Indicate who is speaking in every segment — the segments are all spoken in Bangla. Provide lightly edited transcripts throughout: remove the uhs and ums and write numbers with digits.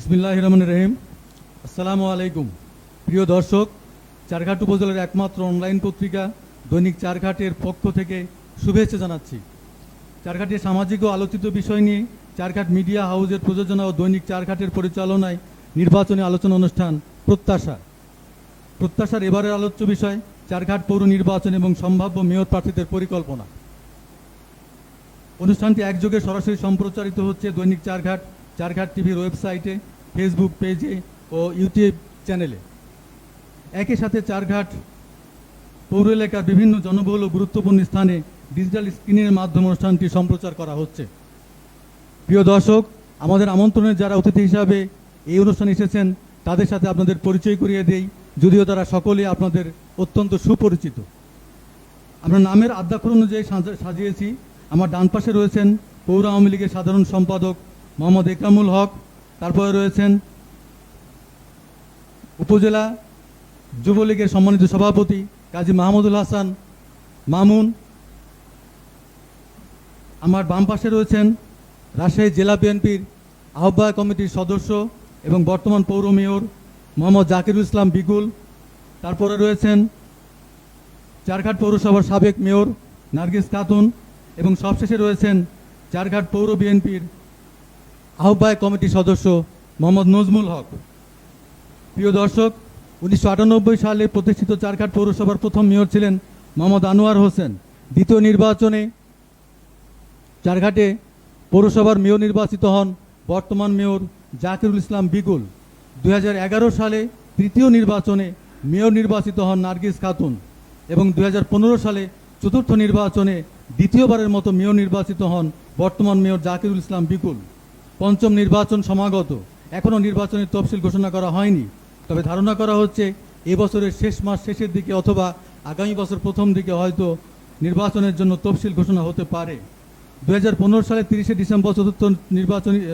Speaker 1: বিসমিল্লাহির রহমানির রহিম। আসসালামু আলাইকুম। প্রিয় দর্শক, চারঘাট উপজেলার একমাত্র অনলাইন পত্রিকা দৈনিক চারঘাটের পক্ষ থেকে শুভেচ্ছা জানাচ্ছি। চারঘাটের সামাজিক ও আলোচিত বিষয় নিয়ে চারঘাট মিডিয়া হাউসের প্রযোজনা ও দৈনিক চারঘাটের পরিচালনায় নির্বাচনী আলোচনা অনুষ্ঠান প্রত্যাশার এবারের আলোচ্য বিষয় চারঘাট পৌর নির্বাচন এবং সম্ভাব্য মেয়র প্রার্থীদের পরিকল্পনা। অনুষ্ঠানটি একযোগে সরাসরি সম্প্রচারিত হচ্ছে দৈনিক চারঘাট, চারঘাট টিভির ওয়েবসাইটে, ফেসবুক পেজে ও ইউটিউব চ্যানেলে। একই সাথে চারঘাট পৌর এলাকার বিভিন্ন জনবহুল ও গুরুত্বপূর্ণ স্থানে ডিজিটাল স্ক্রিনের মাধ্যমে অনুষ্ঠানটি সম্প্রচার করা হচ্ছে। প্রিয় দর্শক, আমাদের আমন্ত্রণে যারা অতিথি হিসাবে এই অনুষ্ঠানে এসেছেন তাদের সাথে আপনাদের পরিচয় করিয়ে দেই, যদিও তারা সকলে আপনাদের অত্যন্ত সুপরিচিত। আমরা নামের আদ্যাক্ষর অনুযায়ী সাজিয়েছি। আমার ডান পাশে রয়েছেন পৌর আওয়ামী লীগের সাধারণ সম্পাদক মোহাম্মদ একরামুল হক, তারপরে রয়েছেন উপজেলা যুবলীগের সম্মানিত সভাপতি কাজী মাহমুদুল হাসান মামুন। আমার বাম পাশে রয়েছেন রাজশাহী জেলা বিএনপির আহ্বায়ক কমিটির সদস্য এবং বর্তমান পৌর মেয়র মোহাম্মদ জাকিরুল ইসলাম বিগুল। তারপরে রয়েছেন চারঘাট পৌরসভার সাবেক মেয়র নার্গিস খাতুন এবং সবশেষে রয়েছেন চারঘাট পৌর বিএনপির আহ্বায়ক কমিটির সদস্য মোহাম্মদ নজমুল হক। প্রিয় দর্শক, 1998 সালে প্রতিষ্ঠিত চারঘাট পৌরসভার প্রথম মেয়র ছিলেন মোহাম্মদ আনোয়ার হোসেন। দ্বিতীয় নির্বাচনে চারঘাটে পৌরসভার মেয়র নির্বাচিত হন বর্তমান মেয়র জাকিরুল ইসলাম বিগুল। 2011 সালে তৃতীয় নির্বাচনে মেয়র নির্বাচিত হন নার্গিস খাতুন এবং 2015 সালে চতুর্থ নির্বাচনে দ্বিতীয়বারের মতো মেয়র নির্বাচিত হন বর্তমান মেয়র জাকিরুল ইসলাম বিগুল। পঞ্চম নির্বাচন সমাগত, এখনও নির্বাচনের তফসিল ঘোষণা করা হয়নি, তবে ধারণা করা হচ্ছে এবছরের শেষের দিকে অথবা আগামী বছর প্রথম দিকে হয়তো নির্বাচনের জন্য তফসিল ঘোষণা হতে পারে। 2015 সালে 30 ডিসেম্বর চতুর্থ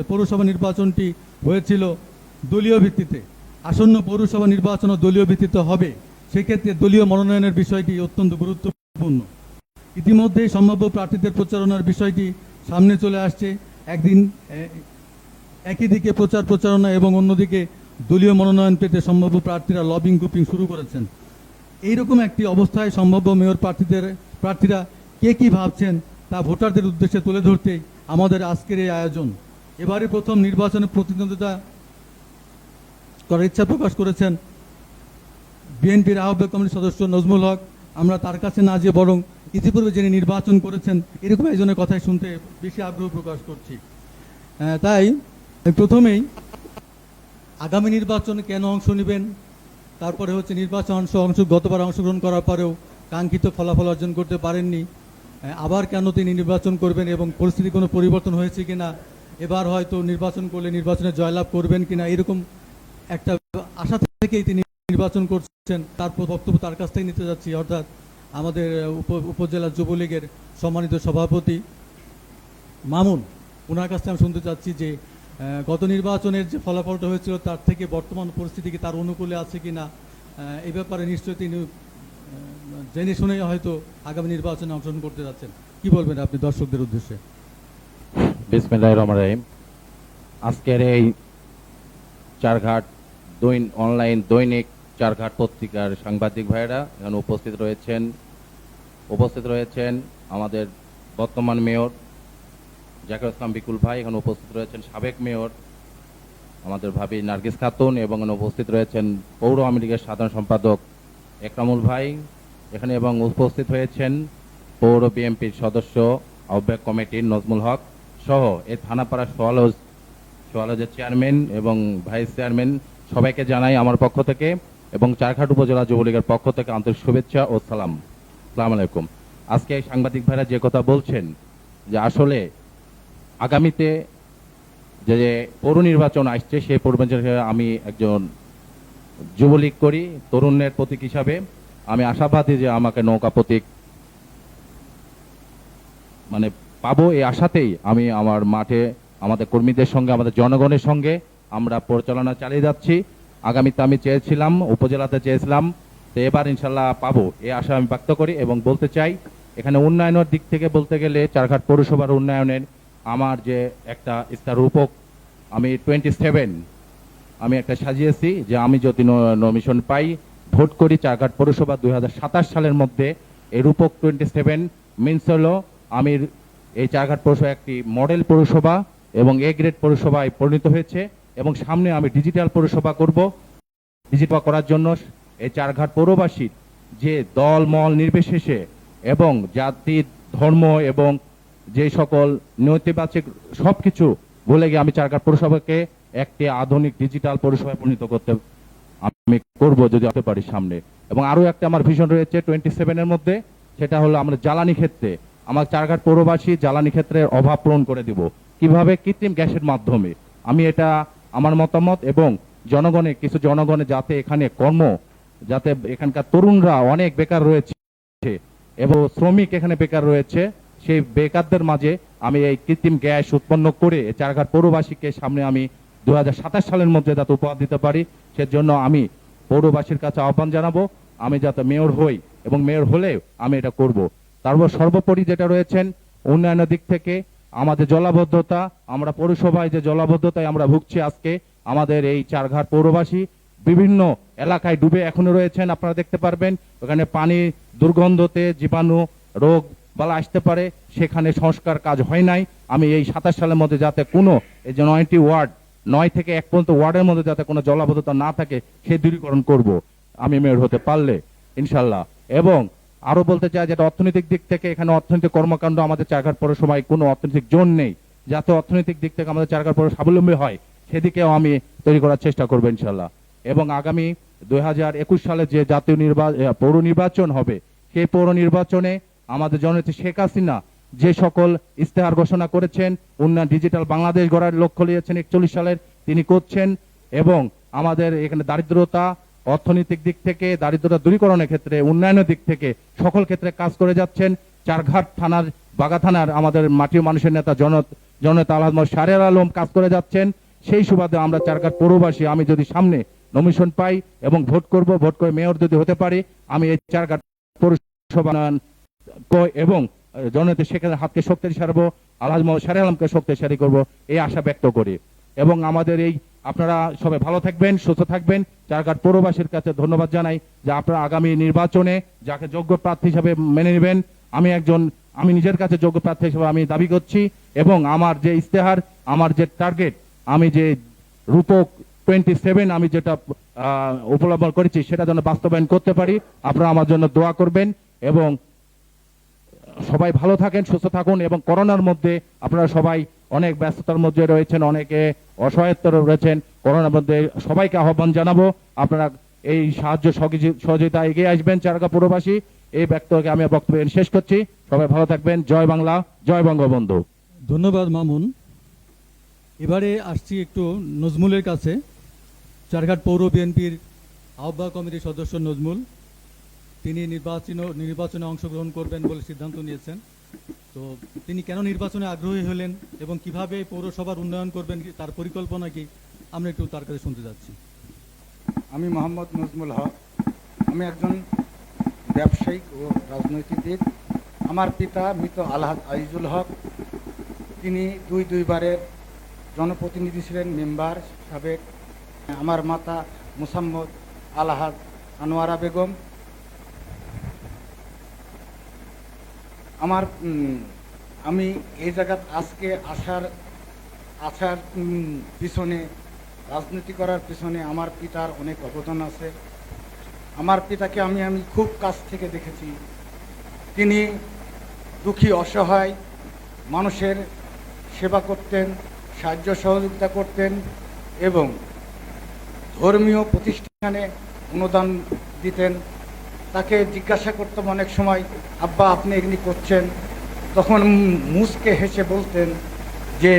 Speaker 1: পৌরসভা নির্বাচনটি হয়েছিল দলীয় ভিত্তিতে। আসন্ন পৌরসভা নির্বাচনও দলীয় ভিত্তিতে হবে, সেক্ষেত্রে দলীয় মনোনয়নের বিষয়টি অত্যন্ত গুরুত্বপূর্ণ। ইতিমধ্যেই সম্ভাব্য প্রার্থীদের প্রচারণার বিষয়টি সামনে চলে আসছে। একই দিকে প্রচারণা এবং অন্যদিকে দলীয় মনোনয়ন পেতে সম্ভাব্য প্রার্থীরা লবিং গ্রুপিং শুরু করেছেন। এইরকম একটি অবস্থায় সম্ভাব্য মেয়র প্রার্থীরা কে কী ভাবছেন তা ভোটারদের উদ্দেশ্যে তুলে ধরতেই আমাদের আজকের এই আয়োজন। এবারে প্রথম নির্বাচনে প্রতিদ্বন্দ্বিতা করার ইচ্ছা প্রকাশ করেছেন বিএনপির আহ্বায়ক কমিটির সদস্য নজমুল হক। আমরা তার কাছে না যে বরং ইতিপূর্বে যিনি নির্বাচন করেছেন এরকম একজনের কথাই শুনতে বেশি আগ্রহ প্রকাশ করছি। তাই প্রথমেই আগামী নির্বাচনে কেন অংশ নেবেন, তারপরে হচ্ছে গতবার অংশগ্রহণ করার পরেও কাঙ্ক্ষিত ফলাফল অর্জন করতে পারেননি, আবার কেন তিনি নির্বাচন করবেন এবং পরিস্থিতি কোনো পরিবর্তন হয়েছে কিনা, এবার হয়তো নির্বাচন করলে নির্বাচনে জয়লাভ করবেন কিনা, এরকম একটা আশা থেকেই তিনি নির্বাচন করছেন। তার বক্তব্য তার কাছ থেকে নিতে যাচ্ছি, অর্থাৎ আমাদের উপজেলা যুবলীগের সম্মানিত সভাপতি মামুন, ওনার কাছ থেকে আমি শুনতে চাচ্ছি যে গত নির্বাচনের যে ফলাফলটা হয়েছিল তার থেকে বর্তমান পরিস্থিতি কি তার অনুকূলে আছে কিনা, এই ব্যাপারে নিশ্চয়ই তিনি জেনে শুনে হয়তো আগামী নির্বাচনে অংশগ্রহণ করতে যাচ্ছেন। কি বলবেন আপনি দর্শকদের উদ্দেশ্যে?
Speaker 2: বিসমিল্লাহির রহমানির রহিম। আজকের এই চারঘাট অনলাইন দৈনিক চারঘাট পত্রিকার সাংবাদিক ভাইয়েরা এখানে উপস্থিত রয়েছেন আমাদের বর্তমান মেয়র জাকিরুল ইসলাম বিকুল ভাই, এখানে উপস্থিত রয়েছেন সাবেক মেয়র আমাদের ভাবি নার্গিস খাতুন এবং উপস্থিত রয়েছেন পৌর আওয়ামী লীগের সাধারণ সম্পাদক একরামুল ভাই এখানে, এবং উপস্থিত হয়েছেন পৌর বিএনপির সদস্য আহ্বায়ক কমিটির নজমুল হক সহ এই থানাপাড়া সোয়ালজের চেয়ারম্যান এবং ভাইস চেয়ারম্যান। সবাইকে জানাই আমার পক্ষ থেকে এবং চারঘাট উপজেলা যুবলীগের পক্ষ থেকে আন্তরিক শুভেচ্ছা ও সালাম। আসসালামু আলাইকুম। আজকে এই সাংবাদিক ভাইরা যে কথা বলছেন যে আসলে আগামীতে যে পৌর নির্বাচন আসছে সেই পৌর নির্বাচনে আমি একজন যুবলীগ করি, তরুণের প্রতীক হিসাবে আমি আশাবাদী যে আমাকে নৌকা প্রতীক পাবো। এই আশাতেই আমি আমার মাঠে আমাদের কর্মীদের সঙ্গে আমাদের জনগণের সঙ্গে আমরা পরিচালনা চালিয়ে যাচ্ছি। আগামীতে আমি চেয়েছিলাম, উপজেলাতে চেয়েছিলাম, তো এবার ইনশাল্লাহ পাবো এই আশা আমি ব্যক্ত করি এবং বলতে চাই এখানে উন্নয়নের দিক থেকে বলতে গেলে চারঘাট পৌরসভার উন্নয়নের আমার যে একটা রূপক আমি 27 আমি একটা সাজিয়েছি যে আমি যদি নমিশন পাই, ভোট করি চারঘাট পৌরসভা 2027 সালের মধ্যে, এই রূপক 27 মিনস হলো আমি এই চারঘাট পৌরসভা একটি মডেল পৌরসভা এবং এ গ্রেড পৌরসভায় পরিণত হয়েছে এবং সামনে আমি ডিজিটাল পৌরসভা করব। ডিজিটাল করার জন্য এই চারঘাট পৌরবাসীর যে দল মল নির্বিশেষে এবং জাতি ধর্ম এবং যে সকল নৈতিবাচক সবকিছু ভুলে গিয়ে আমি চারঘাট পৌরসভাকে একটি আধুনিক ডিজিটাল পৌরসভায় পরিণত করতে আমি করব যদি হতে পারি সামনে। এবং আরো একটা আমার ভিশন রয়েছে 27-এর মধ্যে, সেটা হলো আমরা জ্বালানি ক্ষেত্রে আমার চারঘাট পৌরবাসী জ্বালানি ক্ষেত্রের অভাব পূরণ করে দিব কিভাবে, কৃত্রিম গ্যাসের মাধ্যমে। আমি এটা আমার মতামত এবং জনগণে যাতে এখানে যাতে এখানকার তরুণরা অনেক বেকার রয়েছে এবং শ্রমিক এখানে বেকার রয়েছে, সেই বেকারদের মাঝে আমি এই কৃত্রিম গ্যাস উৎপন্ন করে চারঘাট পৌরবাসীকে সামনে আমি 2027 সালের মধ্যে যাতে উপহার দিতে পারি, সেজন্য আমি পৌরবাসীর কাছে আহ্বান জানাবো আমি যাতে মেয়র হই এবং মেয়র হলে আমি এটা করব। তারপর সর্বোপরি যেটা রয়েছেন উন্নয়নের দিক থেকে আমাদের জলাবদ্ধতা, আমরা পৌরসভায় যে জলাবদ্ধতায় আমরা ভুগছি আজকে, আমাদের এই চারঘাট পৌরবাসী বিভিন্ন এলাকায় ডুবে এখনো রয়েছেন, আপনারা দেখতে পারবেন ওখানে পানি দুর্গন্ধতে জীবাণু রোগ বালা আসতে পারে, সেখানে সংস্কার কাজ হয় নাই। আমি এই 27 সালের মধ্যে যাতে কোনো এই যে 9টি ওয়ার্ড 9 থেকে 1 পর্যন্ত ওয়ার্ডের মধ্যে যাতে কোনো জলাবদ্ধতা না থাকে সে দূরীকরণ করব আমি মেয়র হতে পারলে ইনশাল্লাহ। এবং আরো বলতে চাই যেটা অর্থনৈতিক দিক থেকে এখানে অর্থনৈতিক কর্মকাণ্ড আমাদের চারঘাট পৌরসভায় কোনো অর্থনৈতিক জোন নেই, যাতে অর্থনৈতিক দিক থেকে আমাদের চারঘাট পৌর স্বাবলম্বী হয় সেদিকেও আমি তৈরি করার চেষ্টা করবো ইনশাল্লাহ। এবং আগামী 2021 সালে যে জাতীয় পৌর নির্বাচন হবে, সেই পৌর নির্বাচনে আমাদের জননেত্রী শেখ হাসিনা যে সকল ইস্তেহার ঘোষণা করেছেন, উন্নয়ন ডিজিটাল বাংলাদেশ গড়ার লক্ষ্য নিয়েছেন 41 সালের, তিনি করছেন। এবং আমাদের এখানে দারিদ্রতা অর্থনৈতিক দিক থেকে দারিদ্রতা দূরীকরণের ক্ষেত্রে উন্নয়নের দিক থেকে সকল ক্ষেত্রে কাজ করে যাচ্ছেন। চারঘাট থানার বাগা থানার আমাদের মাটির মানুষের নেতা জননেতা আলহাজ মোহাম্মদ শাহরিয়ার আলম কাজ করে যাচ্ছেন। সেই সুবাদে আমরা চারঘাট পৌরবাসী আমি যদি সামনে নমিশন পাই এবং ভোট করে মেয়র যদি হতে পারি, আমি এই চারঘাট পৌরসভা এবং জননেত্রী শেখের হাতকে শক্তিশালী সারবো, আলহাজ মোহাম্মদ শাহরিয়ার আলমকে শক্তিশালী করব এই আশা ব্যক্ত করি। এবং আমাদের এই আপনারা সবাই ভালো থাকবেন, সুস্থ থাকবেন। চারঘাট পৌরবাসীর কাছে ধন্যবাদ জানাই যে আপনারা আগামী নির্বাচনে যাকে যোগ্য প্রার্থী হিসেবে মেনে নেবেন। আমি নিজের কাছে যোগ্য প্রার্থী হিসেবে আমি দাবি করছি এবং আমার যে ইস্তেহার, আমার যে টার্গেট, আমি যে রূপক 27 আমি যেটা উপলব্ধ করেছি সেটা যেন বাস্তবায়ন করতে পারি। আপনারা আমার জন্য দোয়া করবেন এবং সবাই ভালো থাকেন, সুস্থ থাকুন। এবং করোনার মধ্যে আপনারা সবাই অনেক ব্যস্ততার মধ্যে রয়েছেন, অনেকে অসহায়ত্ব রয়েছেন, করোনার মধ্যে সবাইকে আহ্বান জানাবো আপনারা এই সাহায্য সহযোগিতা এগিয়ে আসবেন চারঘাট পৌরবাসী। এই ব্যক্তকে আমি বক্তব্য শেষ করছি। সবাই ভালো থাকবেন। জয় বাংলা, জয় বঙ্গবন্ধু।
Speaker 1: ধন্যবাদ মামুন। এবারে আসছি একটু নজমুলের কাছে। চারঘাট পৌর বিএনপির আহ্বায়ক কমিটির সদস্য নজমুল, তিনি নির্বাচনে অংশগ্রহণ করবেন বলে সিদ্ধান্ত নিয়েছেন। তো তিনি কেন নির্বাচনে আগ্রহী হলেন এবং কিভাবে পৌরসভার উন্নয়ন করবেন তার পরিকল্পনা কি, আমরা একটু তার কাছে শুনতে যাচ্ছি।
Speaker 3: আমি মোহাম্মদ নজমুল হক, আমি একজন ব্যবসায়িক ও রাজনৈতিকবিদ। আমার পিতা মৃত আলহাজ আজিজুল হক, তিনি দুইবারের জনপ্রতিনিধি ছিলেন, মেম্বার সাবেক। আমার মাতা মুসাম্মদ আলহাজ আনোয়ারা বেগম। আমি এই জায়গায় আজকে আসার পিছনে, রাজনীতি করার পিছনে আমার পিতার অনেক অবদান আছে। আমার পিতাকে আমি খুব কাছ থেকে দেখেছি। তিনি দুঃখী অসহায় মানুষের সেবা করতেন, সাহায্য সহযোগিতা করতেন এবং ধর্মীয় প্রতিষ্ঠানে অনুদান দিতেন। তাকে জিজ্ঞাসা করতাম অনেক সময়, আব্বা আপনি এগুলি করছেন, তখন মুচকে হেসে বলতেন যে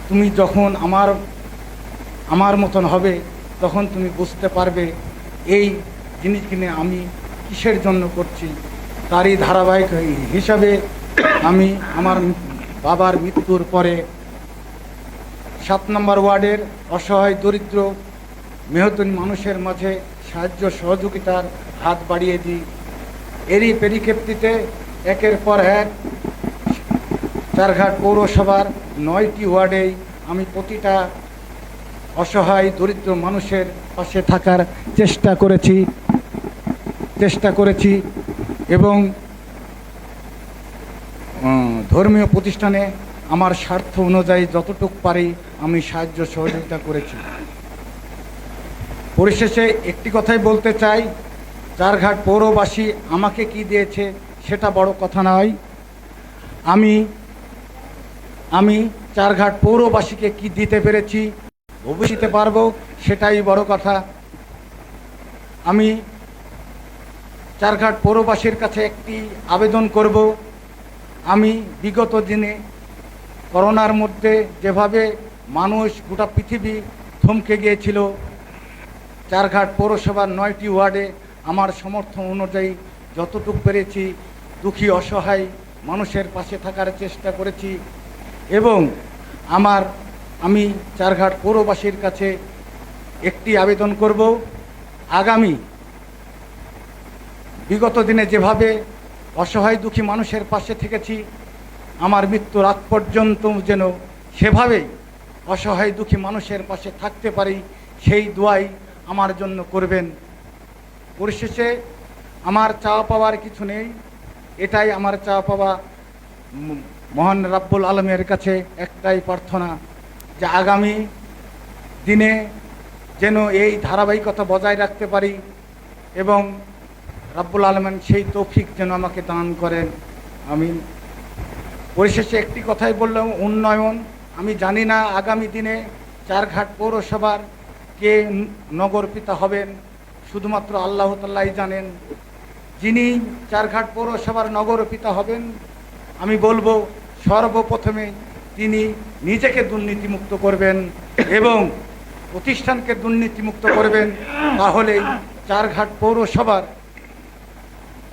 Speaker 3: তুমি যখন আমার মতন হবে তখন তুমি বুঝতে পারবে এই জিনিসগুলি আমি কিসের জন্য করছি। তারই ধারাবাহিক হিসাবে আমি আমার বাবার মৃত্যুর পরে 7 নম্বর ওয়ার্ডের অসহায় দরিদ্র মেহতন মানুষের মাঝে সাহায্য সহযোগিতার হাত বাড়িয়ে দিই। এরই পরিপ্রেক্ষিতে একের পর এক চারঘাট পৌরসভার 9টি ওয়ার্ডেই আমি প্রতিটা অসহায় দরিদ্র মানুষের পাশে থাকার চেষ্টা করেছি এবং ধর্মীয় প্রতিষ্ঠানে আমার স্বার্থ অনুযায়ী যতটুকু পারি আমি সাহায্য সহযোগিতা করেছি। পরিশেষে একটি কথাই বলতে চাই, চারঘাট পৌরবাসী আমাকে কি দিয়েছে সেটা বড় কথা নয়, আমি চারঘাট পৌরবাসীকে কি দিতে পেরেছি, ভবিষ্যতে পারবো, সেটাই বড় কথা। আমি চারঘাট পৌরবাসীর কাছে একটি আবেদন করব। আমি বিগত দিনে করোনার মধ্যে যেভাবে মানুষ গোটা পৃথিবী থমকে গিয়েছিল, চারঘাট পৌরসভার 9টি ওয়ার্ডে আমার সমর্থন অনুযায়ী যতটুকু পেরেছি দুঃখী অসহায় মানুষের পাশে থাকার চেষ্টা করেছি এবং আমি চারঘাট পৌরবাসীর কাছে একটি আবেদন করব, আগামী বিগত দিনে যেভাবে অসহায় দুঃখী মানুষের পাশে থেকেছি, আমার মৃত্যুর আগ পর্যন্ত যেন সেভাবেই অসহায় দুঃখী মানুষের পাশে থাকতে পারি, সেই দোয়াই আমার জন্য করবেন। পরিশেষে আমার চাওয়া পাওয়ার কিছু নেই, এটাই আমার চাওয়া পাওয়া। মহান রাব্বুল আলমের কাছে একটাই প্রার্থনা যে আগামী দিনে যেন এই ধারাবাহিকতা বজায় রাখতে পারি এবং রাব্বুল আলমিন সেই তৌফিক যেন আমাকে দান করেন। আমি পরিশেষে একটি কথাই বললাম, উন্নয়ন। আমি জানি না আগামী দিনে চারঘাট পৌরসভার কে নগর পিতা হবেন, শুধুমাত্র আল্লাহ তাআলাই জানেন। যিনি চারঘাট পৌরসভার নগর পিতা হবেন, আমি বলবো সর্বপ্রথমে তিনি নিজেকে দুর্নীতিমুক্ত করবেন এবং প্রতিষ্ঠানকে দুর্নীতিমুক্ত করবেন, তাহলেই চারঘাট পৌরসভার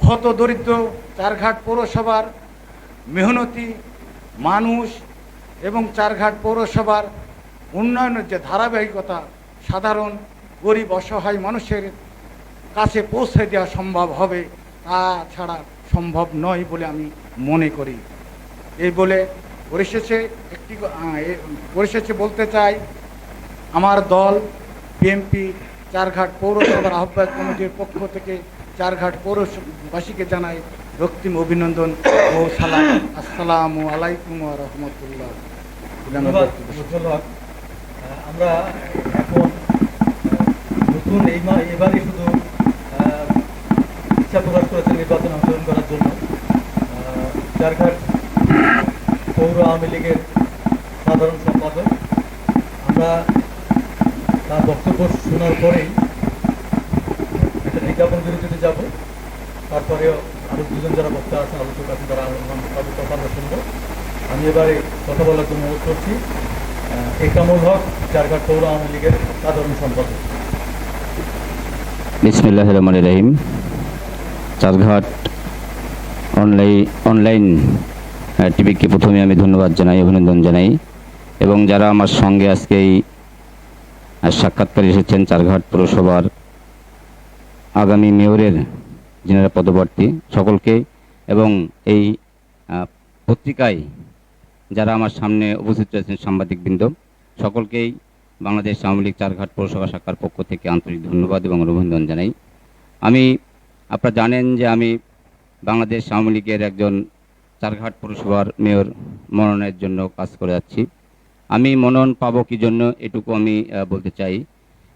Speaker 3: ক্ষত দরিদ্র চারঘাট পৌরসভার মেহনতি মানুষ এবং চারঘাট পৌরসভার উন্নয়নের যে ধারাবাহিকতা সাধারণ গরিব অসহায় মানুষের কাছে পৌঁছে দেওয়া সম্ভব হবে, তাছাড়া সম্ভব নয় বলে আমি মনে করি। এই বলে পরিশেষে বলতে চাই, আমার দল বিএনপি চারঘাট পৌরসভার আহ্বায়ক কমিটির পক্ষ থেকে চারঘাট পৌরবাসীকে জানাই রক্তিম অভিনন্দন ও সালাম। আসসালামু আলাইকুম ওয়া রাহমাতুল্লাহ।
Speaker 1: ধন্যবাদ। আমরা এখন নতুন এবারে শুধু ইচ্ছা প্রকাশ করেছেন নির্বাচনে অংশগ্রহণ করার জন্য। চারঘাট পৌর আওয়ামী লীগের সাধারণ সম্পাদক, আমরা তার বক্তব্য শোনার পরেই একটা বিজ্ঞাপন বিরতিতে যাব, তারপরেও আরও দুজন যারা বক্তা আছেন আলোচক আছেন তারা তাদের কথা আমরা শুনবো। আমি এবারে কথা বলার জন্য অনুরোধ করছি একামুল হক, চারঘাট পৌর আওয়ামী লীগের সাধারণ সম্পাদক।
Speaker 4: বিসমিল্লাহির রহমানির রহিম। চারঘাট অনলাইন টিভিকে প্রথমে আমি ধন্যবাদ জানাই, অভিনন্দন জানাই এবং যারা আমার সঙ্গে আজকে এই সাক্ষাৎকারে এসেছেন চারঘাট পৌরসভার আগামী মেয়রের যিনারা পদপ্রার্থী সকলকে এবং এই পত্রিকায় যারা আমার সামনে উপস্থিত রয়েছেন সাংবাদিকবৃন্দ সকলকেই বাংলাদেশ আওয়ামী লীগ চারঘাট পৌরসভা শাখার পক্ষ থেকে আন্তরিক ধন্যবাদ এবং অভিনন্দন জানাই। আপনারা জানেন যে আমি বাংলাদেশ আওয়ামী লীগের একজন চারঘাট পৌরসভার মেয়র মনোনয়নের জন্য কাজ করে যাচ্ছি। আমি মনোনয়ন পাবো কি জন্য এটুকু আমি বলতে চাই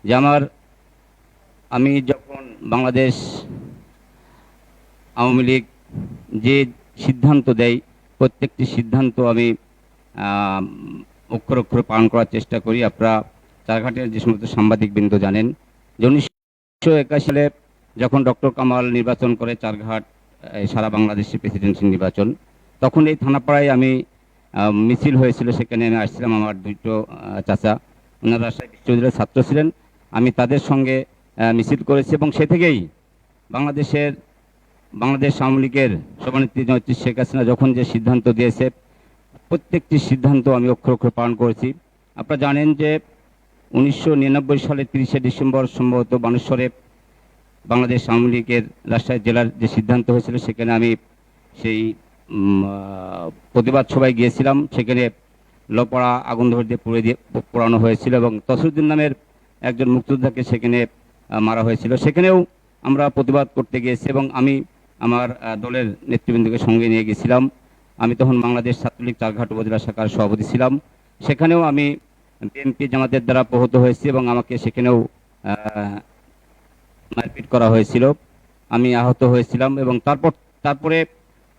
Speaker 4: যে আমি যখন বাংলাদেশ আওয়ামী লীগ যে সিদ্ধান্ত দেয় প্রত্যেকটি সিদ্ধান্ত আমি অক্ষর অক্ষর পালন করার চেষ্টা করি। আপনারা চারঘাটের যে সমস্ত সাংবাদিকবৃন্দ জানেন যে 1981 সালে যখন ডক্টর কামাল নির্বাচন করে চারঘাট সারা বাংলাদেশের প্রেসিডেন্সি নির্বাচন, তখন এই থানাপাড়ায় আমি মিছিল হয়েছিল, সেখানে আমি আসছিলাম। আমার দুটো চাচা ওনারা রাজশাহী বিশ্ববিদ্যালয়ের ছাত্র ছিলেন, আমি তাদের সঙ্গে মিছিল করেছি এবং সে থেকেই বাংলাদেশ আওয়ামী লীগের সভানেত্রী জননেত্রী শেখ হাসিনা যখন যে সিদ্ধান্ত দিয়েছে প্রত্যেকটি সিদ্ধান্ত আমি অক্ষর অক্ষর পালন করেছি। আপনারা জানেন যে 1999 সালের 30শে ডিসেম্বর সম্ভবত বানেশ্বরে বাংলাদেশ আওয়ামী লীগের রাজশাহী জেলার যে সিদ্ধান্ত হয়েছিল সেখানে আমি সেই প্রতিবাদ সভায় গিয়েছিলাম। সেখানে লোপাড়া আগুন ধরে দিয়ে পোড়ানো হয়েছিল এবং তসরুদ্দিন নামের একজন মুক্তিযোদ্ধাকে সেখানে মারা হয়েছিল। সেখানেও আমরা প্রতিবাদ করতে গিয়েছি এবং আমি আমার দলের নেতৃবৃন্দকে সঙ্গে নিয়ে গেছিলাম। আমি তখন বাংলাদেশ ছাত্রলীগ চারঘাট উপজেলা শাখার সভাপতি ছিলাম। সেখানেও আমি বিএনপি জামাতের দ্বারা প্রহত হয়েছি এবং আমাকে সেখানেও মারপিট করা হয়েছিল, আমি আহত হয়েছিলাম। এবং তারপরে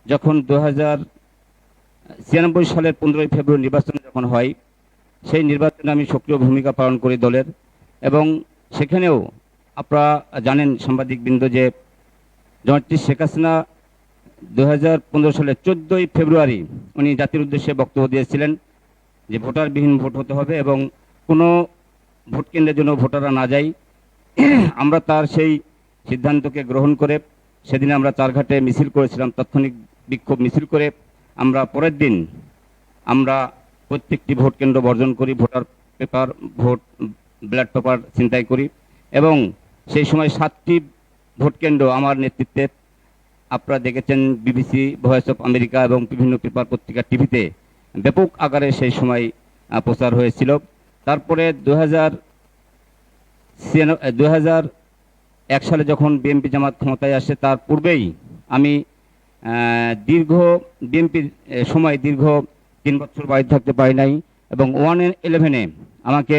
Speaker 4: যখন 2096 সালের 15ই ফেব্রুয়ারি নির্বাচন যখন হয়, সেই নির্বাচনে আমি সক্রিয় ভূমিকা পালন করি দলের। এবং সেখানেও আপনারা জানেন সাংবাদিকবৃন্দ যে জনাব শেখ হাসিনা 2015 সালের 14ই ফেব্রুয়ারি উনি জাতির উদ্দেশ্যে বক্তব্য দিয়েছিলেন যে ভোটারবিহীন ভোট হতে হবে এবং কোনো ভোট কেন্দ্রের জন্য ভোটাররা না যায়। আমরা তার সেই সিদ্ধান্তকে গ্রহণ করে সেদিন আমরা চারঘাটে মিছিল করেছিলাম, তাৎক্ষণিক বিক্ষোভ মিছিল করে আমরা পরের দিন আমরা প্রত্যেকটি ভোট কেন্দ্র বর্জন করি, ভোটার পেপার ব্যালট পেপার ছিনতাই করি এবং সেই সময় 7টি ভোট কেন্দ্র আমার নেতৃত্বে আপনারা দেখেছেন বিবিসি, ভয়েস অফ আমেরিকা এবং বিভিন্ন পেপার পত্রিকা টিভিতে ব্যাপক আকারে সেই সময় প্রচার হয়েছিল। তারপরে 2001 সালে যখন বিএনপি জামাত ক্ষমতায় আসে তার পূর্বেই আমি দীর্ঘ 3 বছর বাড়িতে থাকতে পারি নাই এবং 111-এ আমাকে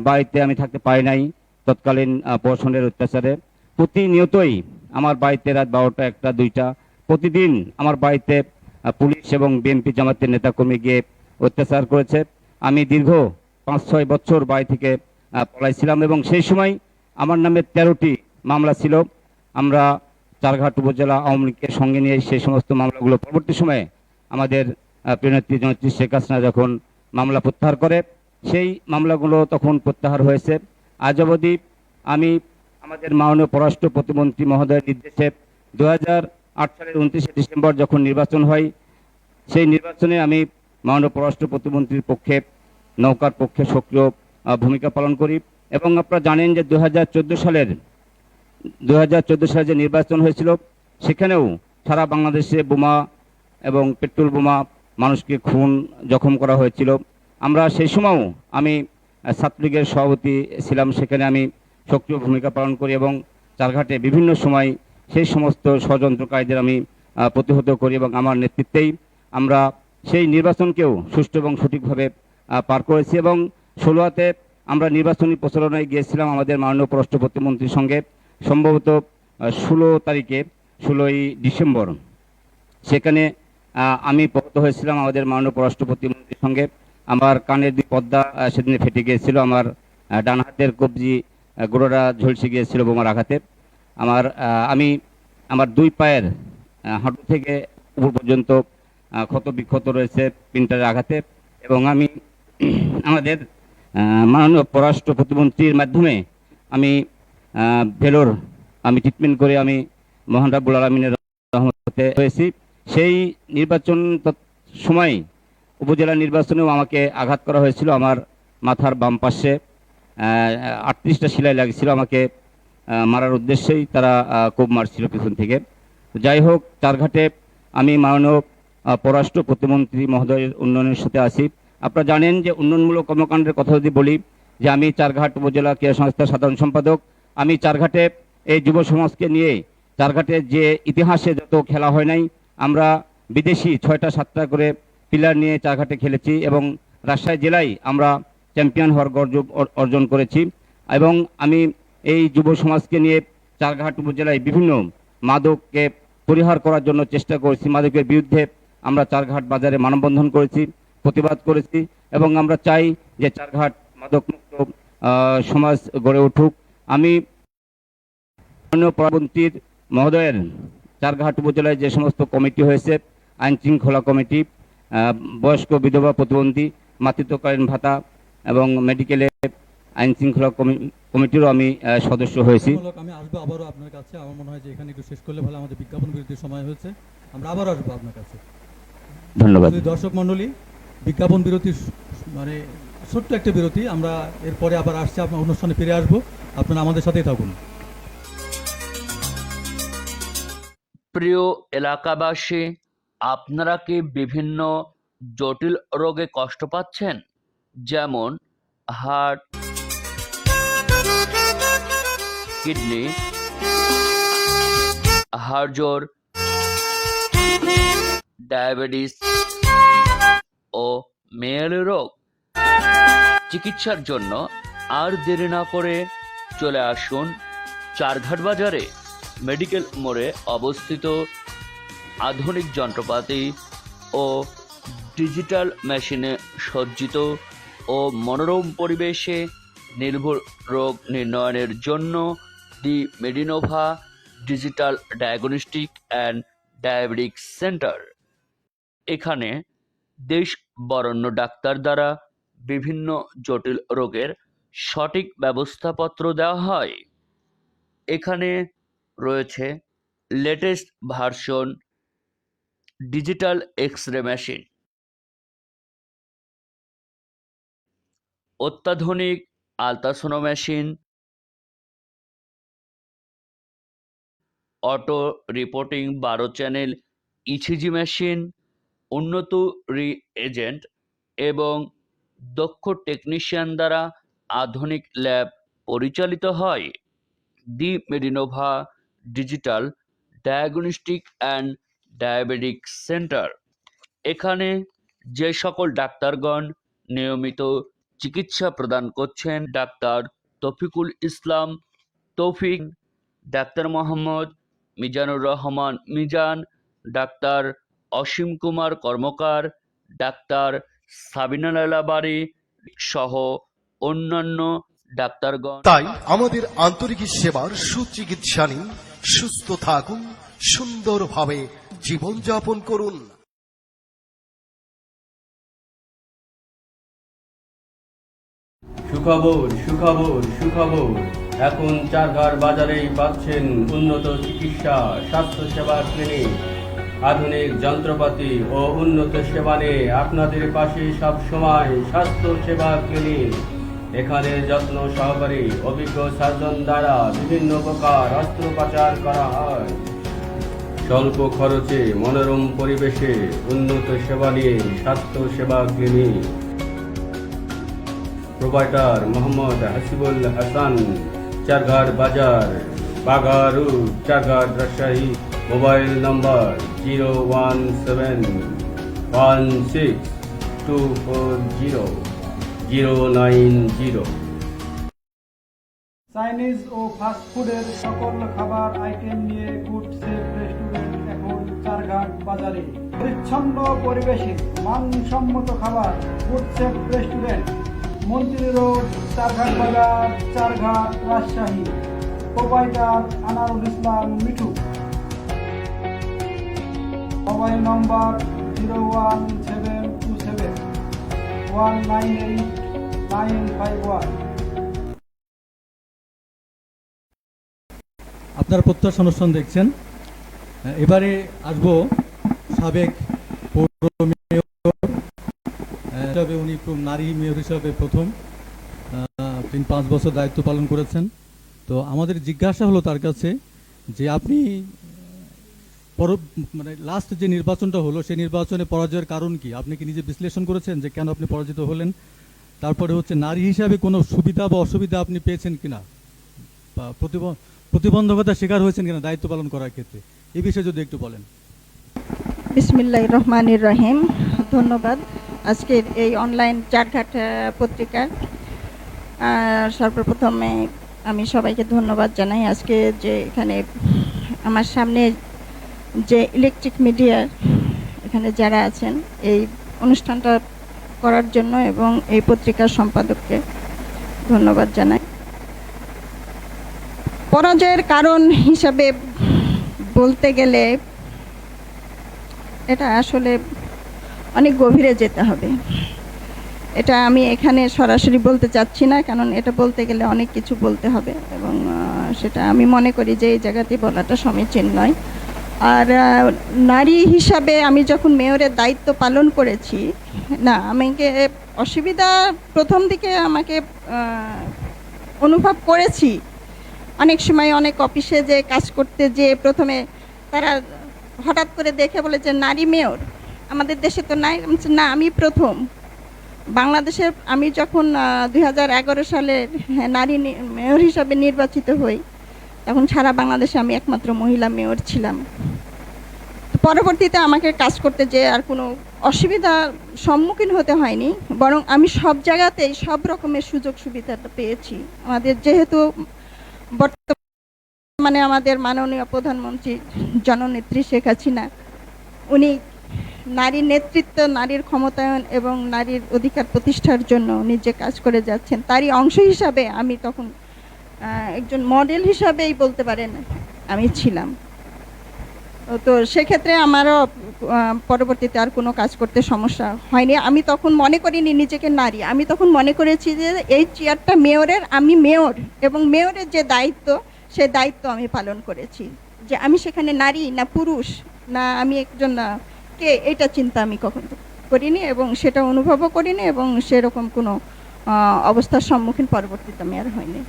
Speaker 4: বাড়িতে আমি থাকতে পারি নাই তৎকালীন প্রশাসনের অত্যাচারে। প্রতিনিয়তই আমার বাড়িতে রাত 12টা, 1টা, 2টা প্রতিদিন আমার বাড়িতে পুলিশ এবং বিএনপি জামাতের নেতাকর্মী গিয়ে অত্যাচার করেছে। আমি দীর্ঘ 5-6 বছর বাড়ি থেকে পলাইছিলাম এবং সেই সময় আমার নামে 13টি মামলা ছিল। আমরা চারঘাট উপজেলা আওয়ামী লীগের সঙ্গে নিয়ে সেই সমস্ত মামলাগুলো পরবর্তী সময়ে আমাদের প্রিয়নেত্রী জনাব শেখ হাসিনা যখন মামলা প্রত্যাহার করে সেই মামলাগুলো তখন প্রত্যাহার হয়েছে। আজ অবধি আমি আমাদের মাননীয় পররাষ্ট্র প্রতিমন্ত্রী মহোদয়ের নির্দেশে 2008 সালের 29শে ডিসেম্বর যখন নির্বাচন হয় সেই নির্বাচনে আমি মাননীয় পররাষ্ট্র প্রতিমন্ত্রীর পক্ষে নৌকার পক্ষে সক্রিয় ভূমিকা পালন করি। এবং আপনারা জানেন যে 2014 সালে যে নির্বাচন হয়েছিল সেখানেও সারা বাংলাদেশে বোমা এবং পেট্রোল বোমা মানুষকে খুন জখম করা হয়েছিল। আমরা সেই সময়ও আমি ছাত্রলীগের সভাপতি ছিলাম, সেখানে আমি সক্রিয় ভূমিকা পালন করি এবং চারঘাটে বিভিন্ন সময় সেই সমস্ত ষড়যন্ত্রকারীদের আমি প্রতিহত করি এবং আমার নেতৃত্বেই আমরা সেই নির্বাচনকেও সুষ্ঠু এবং সঠিকভাবে পার করেছি। এবং 16-তে আমরা নির্বাচনী প্রচারণায় গিয়েছিলাম আমাদের মাননীয় পররাষ্ট্র প্রতিমন্ত্রীর সঙ্গে, সম্ভবত 16ই ডিসেম্বর। সেখানে আমি পক্ষ হয়েছিলাম আমাদের মাননীয় পররাষ্ট্র প্রতিমন্ত্রীর সঙ্গে। আমার কানের 2 পর্দা সেদিন ফেটে গিয়েছিল, আমার ডান হাতের কবজি গোড়াটা ঝলসে গিয়েছিল বোমার আঘাতে। আমি আমার 2 পায়ের হাঁটু থেকে উপর পর্যন্ত ক্ষত বিক্ষত রয়েছে প্রিন্টারের আঘাতে। এবং আমি আমাদের মাননীয় পররাষ্ট্র প্রতিমন্ত্রীর মাধ্যমে আমি ভেলোর ট্রিটমেন্ট করে আমি মহান রাব্বুল আলামিনের রহমতে হয়েছি। সেই নির্বাচন সময় উপজেলা নির্বাচনেও আমাকে আঘাত করা হয়েছিল, আমার মাথার বাম পাশে 38টা সেলাই লাগছিল, আমাকে মারার উদ্দেশ্যেই তারা কোপ মারছিল পিছন থেকে। যাই হোক, চারঘাটে আমি মাননীয় পররাষ্ট্র প্রতিমন্ত্রী মহোদয়ের উন্নয়নের সাথে আছি। আপনারা জানেন যে উন্নয়নমূলক কর্মকাণ্ডের কথা যদি বলি, যে আমি চারঘাট উপজেলা ক্রীড়া সংস্থার সাধারণ সম্পাদক। আমি চারঘাটে এই যুব সমাজকে নিয়ে চারঘাটে যে ইতিহাসে যত খেলা হয় নাই, আমরা বিদেশি 6টা-7টা করে প্লেয়ার নিয়ে চারঘাটে খেলেছি এবং রাজশাহী জেলায় আমরা চ্যাম্পিয়ন হওয়ার গৌরব অর্জন করেছি। এবং আমি এই যুব সমাজকে নিয়ে চারঘাট উপজেলায় বিভিন্ন মাদককে পরিহার করার জন্য চেষ্টা করেছি। মাদকের বিরুদ্ধে আমরা চারঘাট বাজারে মানববন্ধন করেছি, প্রতিবাদ করেছি এবং আমরা চাই যে চারঘাট মাদকমুক্ত সমাজ গড়ে উঠুক। আমি মাননীয় প্রধানমন্ত্রীর মহোদয়ের চারঘাট উপজেলায় যে সমস্ত কমিটি হয়েছে, আইন শৃঙ্খলা কমিটি, বয়স্ক বিধবা প্রতিবন্ধী, মাতৃত্বকালীন ভাতা এবং মেডিকেলে আইন শৃঙ্খলা কমিটিরও আমি সদস্য হয়েছি।
Speaker 1: আমি আসবো আবারও আপনার কাছে। আমার মনে হয় যে এখানে একটু শেষ করলে ভালো, আমাদের বিজ্ঞাপন বিরতির সময় হয়েছে, আমরা আবার আসবো আপনার কাছে।
Speaker 4: ধন্যবাদ।
Speaker 1: দর্শক মণ্ডলী, বিজ্ঞাপন বিরতি মানে ছোট্ট একটা বিরতি, আমরা এরপরে আবার আসছি, আপনার অনুষ্ঠানে ফিরে আসবো, আপনারা আমাদের সাথেই থাকুন।
Speaker 5: প্রিয় এলাকাবাসী, আপনারা কি বিভিন্ন জটিল রোগে কষ্ট পাচ্ছেন, যেমন হার্ট, কিডনি, হাড়জোড়, ডায়াবেটিস ও মেয়েলি রোগ, চিকিৎসার জন্য আর দেরি না করে চলে আসুন চারঘাট বাজারে মেডিকেল মোড়ে অবস্থিত আধুনিক যন্ত্রপাতি ও ডিজিটাল মেশিনে সজ্জিত ও মনোরম পরিবেশে নির্ভুল রোগ নির্ণয়ের জন্য the Medinova digital diagnostic and diabetic centre. এখানে দেশ বরেণ্য ডাক্তার দ্বারা বিভিন্ন জটিল রোগের সঠিক ব্যবস্থাপত্র দেওয়া হয়। এখানে রয়েছে latest version digital x-ray machine, অত্যাধুনিক ultrasono machine, auto reporting 12 channel ECG machine, উন্নত রিএজেন্ট এবং দক্ষ টেকনিশিয়ান দ্বারা আধুনিক ল্যাব পরিচালিত হয়। The Medinova digital diagnostic and diabetic centre. এখানে যে সকল ডাক্তারগণ নিয়মিত চিকিৎসা প্রদান করছেন: ডাক্তার তৌফিকুল ইসলাম তৌফিক, ডাক্তার মোহাম্মদ মিজানুর রহমান মিজান, ডাক্তার অসীম কুমার কর্মকার, ডাক্তার সাবিনা লায়লা বারী সহ অন্যান্য ডাক্তারগণ।
Speaker 6: তাই আমাদের আন্তরিক সেবার সুচিকিৎসা নিন, সুস্থ থাকুন, সুন্দরভাবে জীবনযাপন করুন।
Speaker 7: সুখবর, সুখবর, সুখবর! এখন চারঘাট বাজারেই পাচ্ছেন উন্নত চিকিৎসা, স্বাস্থ্যসেবা ক্লিনিক, আধুনিক যন্ত্রপাতি ও উন্নত সেবা নিয়ে আপনাদের পাশে সব সময় স্বাস্থ্য সেবা ক্লিনিক। এখানে যত্ন সহকারে অভিজ্ঞ সার্জন দ্বারা বিভিন্ন প্রকার অস্ত্রোপচার করা হয়। স্বল্প খরচে মনোরম পরিবেশে উন্নত সেবা নিয়ে স্বাস্থ্য সেবা clinic. Provider Mohammad Hasibul Hasan, Charghat Bazar, Bagharu, Charghat, Rajshahi. Mobile number 01716240090।
Speaker 8: Chinese ও ফাস্ট ফুডের সকল খাবার আইটেম নিয়ে গুড সেফ রেস্টুরেন্ট এখন চারঘাট বাজারে। পরিচ্ছন্ন পরিবেশে মানসম্মত খাবার, good safe restaurant, Mantri road, Charghat Bazar, Charghat, Rajshahi. Provider Anarul Islam Mithu. Mobile number 01727198951।
Speaker 1: আপনারা প্রত্যাশা অনুষ্ঠান দেখছেন। এবারে আসবো সাবেক পৌর মেয়র হিসাবে, উনি নারী মেয়র হিসাবে প্রথম, তিনি 5 বছর দায়িত্ব পালন করেছেন। তো আমাদের জিজ্ঞাসা হলো তার কাছে যে আপনি মানে লাস্ট যে নির্বাচনটা হলো সেই নির্বাচনে পরাজয়ের কারণ কি, আপনি কি নিজে বিশ্লেষণ করেছেন যে কেন আপনি পরাজিত হলেন? তারপরে হচ্ছে নারী হিসাবে কোনো সুবিধা বা অসুবিধা আপনি পেয়েছেন কিনা, বা প্রতিবন্ধকতার শিকার হয়েছেন কিনা দায়িত্ব পালন করার ক্ষেত্রে, এই বিষয়ে যদি একটু বলেন।
Speaker 9: বিসমিল্লাহির রহমানির রহিম। ধন্যবাদ আজকের এই অনলাইন চারঘাট পত্রিকার। সর্বপ্রথমে আমি সবাইকে ধন্যবাদ জানাই আজকে যে এখানে আমার সামনে যে ইলেকট্রিক মিডিয়ার এখানে যারা আছেন এই অনুষ্ঠানটা করার জন্য, এবং এই পত্রিকার সম্পাদককে ধন্যবাদ জানাই। পরাজয়ের কারণ হিসাবে বলতে গেলে এটা আসলে অনেক গভীরে যেতে হবে। এটা আমি এখানে সরাসরি বলতে চাচ্ছি না, কারণ এটা বলতে গেলে অনেক কিছু বলতে হবে, এবং সেটা আমি মনে করি যে এই জায়গাতে বলাটা সমীচীন নয়। আর নারী হিসাবে আমি যখন মেয়রের দায়িত্ব পালন করেছি, না আমাকে অসুবিধা প্রথম দিকে আমাকে অনুভব করেছি। অনেক সময় অনেক অফিসে যে কাজ করতে যে প্রথমে তারা হঠাৎ করে দেখে বলে যে নারী মেয়র, আমাদের দেশে তো নাই। আমি বলছি, না আমি প্রথম বাংলাদেশে। আমি যখন 2011 সালে নারী মেয়র হিসাবে নির্বাচিত হই, তখন সারা বাংলাদেশে আমি একমাত্র মহিলা মেয়র ছিলাম। তো পরবর্তীতে আমাকে কাজ করতে যে আর কোনো অসুবিধার সম্মুখীন হতে হয়নি, বরং আমি সব জায়গাতেই সব রকমের সুযোগ সুবিধাটা পেয়েছি। আমাদের যেহেতু বর্তমানে আমাদের মাননীয় প্রধানমন্ত্রী জননেত্রী শেখ হাসিনা, উনি নারীর নেতৃত্ব, নারীর ক্ষমতায়ন এবং নারীর অধিকার প্রতিষ্ঠার জন্য উনি যে কাজ করে যাচ্ছেন, তারই অংশ হিসাবে আমি তখন একজন মডেল হিসাবেই বলতে পারেন আমি ছিলাম। তো সেক্ষেত্রে আমারও পরবর্তীতে আর কোনো কাজ করতে সমস্যা হয়নি। আমি তখন মনে করিনি নিজেকে নারী, আমি তখন মনে করেছি যে এই চেয়ারটা মেয়রের, আমি মেয়র, এবং মেয়রের যে দায়িত্ব, সে দায়িত্ব আমি পালন করেছি। যে আমি সেখানে নারী না পুরুষ না আমি একজন কে, এটা চিন্তা আমি কখনো করিনি এবং সেটা অনুভবও করিনি, এবং সেরকম কোনো অবস্থার সম্মুখীন পরবর্তীতে আমি আর হয়নি।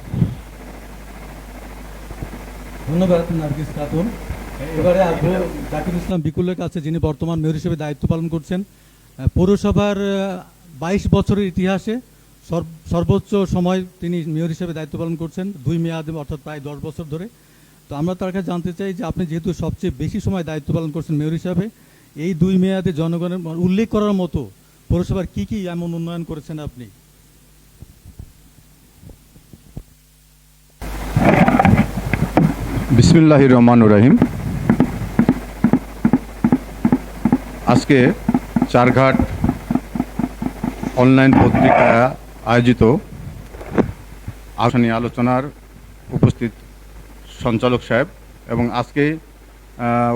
Speaker 1: ধন্যবাদ নার্গিস খাতুন। এবারে আসবো জাকির ইসলাম বিকুলের কাছে, যিনি বর্তমান মেয়র হিসেবে দায়িত্ব পালন করছেন। পৌরসভার 22 বছরের ইতিহাসে সর্বোচ্চ সময় তিনি মেয়র হিসেবে দায়িত্ব পালন করছেন, 2 মেয়াদে, অর্থাৎ প্রায় 10 বছর ধরে। তো আমরা তার কাছে জানতে চাই যে আপনি যেহেতু সবচেয়ে বেশি সময় দায়িত্ব পালন করছেন মেয়র হিসাবে, এই 2 মেয়াদে জনগণের উল্লেখ করার মতো পৌরসভার কি কি এমন উন্নয়ন করেছেন আপনি?
Speaker 10: বিসমিল্লাহির রহমানুর রহিম। আজকে চারঘাট অনলাইন পত্রিকা আয়োজিত আসনী আলোচনার উপস্থিত সঞ্চালক সাহেব, এবং আজকে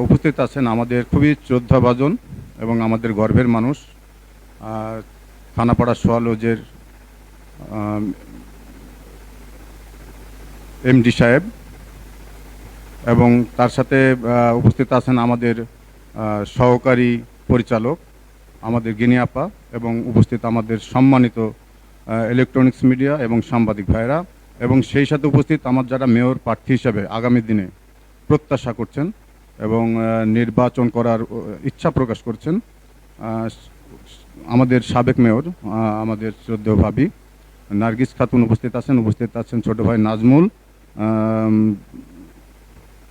Speaker 10: উপস্থিত আছেন আমাদের খুবই শ্রদ্ধাভাজন এবং আমাদের গর্বের মানুষ থানাপাড়া সোয়ালজের এমডি সাহেব, এবং তার সাথে উপস্থিত আছেন আমাদের সহকারী পরিচালক আমাদের গিনি আপা, এবং উপস্থিত আমাদের সম্মানিত ইলেকট্রনিক্স মিডিয়া এবং সাংবাদিক ভাইরা, এবং সেই সাথে উপস্থিত আমার যারা মেয়র প্রার্থী হিসাবে আগামী দিনে প্রত্যাশা করছেন এবং নির্বাচন করার ইচ্ছা প্রকাশ করছেন। আমাদের সাবেক মেয়র আমাদের শ্রদ্ধেয় ভাবি নার্গিস খাতুন উপস্থিত আছেন ছোট ভাই নাজমুল,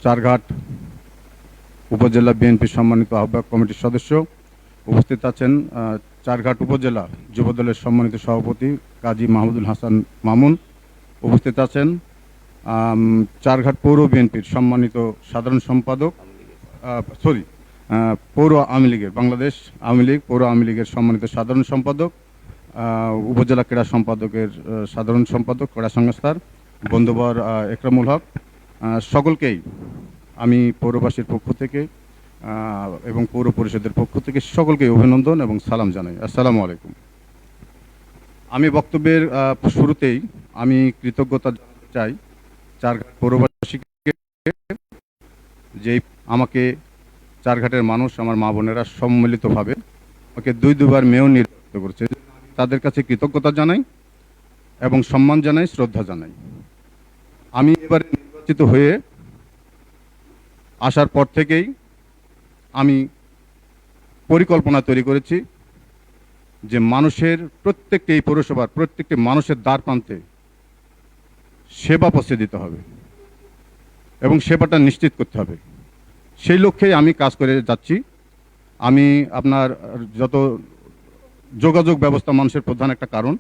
Speaker 10: চারঘাট উপজেলা বিএনপির সম্মানিত আহ্বায়ক কমিটির সদস্য, উপস্থিত আছেন চারঘাট উপজেলা যুবদলের সম্মানিত সভাপতি কাজী মাহমুদুল হাসান মামুন, উপস্থিত আছেন চারঘাট পৌর বিএনপির সম্মানিত সাধারণ সম্পাদক, পৌর আওয়ামী লীগের, বাংলাদেশ আওয়ামী লীগ পৌর আওয়ামী লীগের সম্মানিত সাধারণ সম্পাদক, উপজেলা ক্রীড়া সম্পাদকের সাধারণ সম্পাদক ক্রীড়া সংস্থার বন্ধুবর একরামুল হক, সকলকেই আমি পৌরবাসীর পক্ষ থেকে এবং পৌর পরিষদের পক্ষ থেকে সকলকে অভিনন্দন এবং সালাম জানাই। আসসালামু আলাইকুম। আমি বক্তব্যের শুরুতেই আমি কৃতজ্ঞতা জানাতে চাই চারঘাট পৌরবাসীকে, যে আমাকে চারঘাটের মানুষ, আমার মা বোনেরা সম্মিলিতভাবে আমাকে 2বার মেয়র নির্বাচিত করেছে। তাদের কাছে কৃতজ্ঞতা জানাই এবং সম্মান জানাই, শ্রদ্ধা জানাই। আমি এবারে নির্বাচিত হয়ে আসার পর থেকেই আমি পরিকল্পনা তৈরি করেছি যে মানুষের প্রত্যেকটি, এই পৌরসভার প্রত্যেকটি মানুষের দ্বার প্রান্তে সেবা পৌঁছে দিতে হবে এবং সেবাটা নিশ্চিত করতে হবে। সেই লক্ষ্যেই আমি কাজ করে যাচ্ছি। আমি আপনার যত যোগাযোগ ব্যবস্থা মানুষের প্রধান একটা কারণ,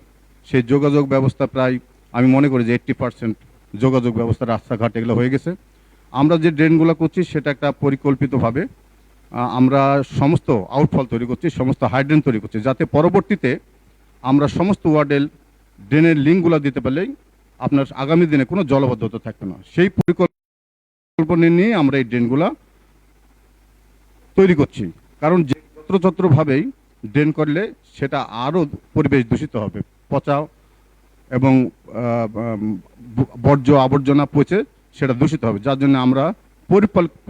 Speaker 10: সেই যোগাযোগ ব্যবস্থা প্রায় আমি মনে করি যে 80% যোগাযোগ ব্যবস্থা, রাস্তাঘাট এগুলো হয়ে গেছে। আমরা যে ড্রেনগুলো করছি সেটা একটা পরিকল্পিতভাবে আমরা সমস্ত আউটফল তৈরি করছি, সমস্ত হাইড্রেন তৈরি করছি, যাতে পরবর্তীতে আমরা সমস্ত ওয়ার্ডের ড্রেনের লিঙ্কগুলো দিতে পারলেই আপনার আগামী দিনে কোনো জলবদ্ধতা থাকবে না। সেই পরিকল্পনা নিয়ে আমরা এই ড্রেনগুলো তৈরি করছি, কারণ যে যত্রতত্রভাবেই ড্রেন করলে সেটা আরও পরিবেশ দূষিত হবে, পচা এবং বর্জ্য আবর্জনা পচে সেটা দূষিত হবে। যার জন্য আমরা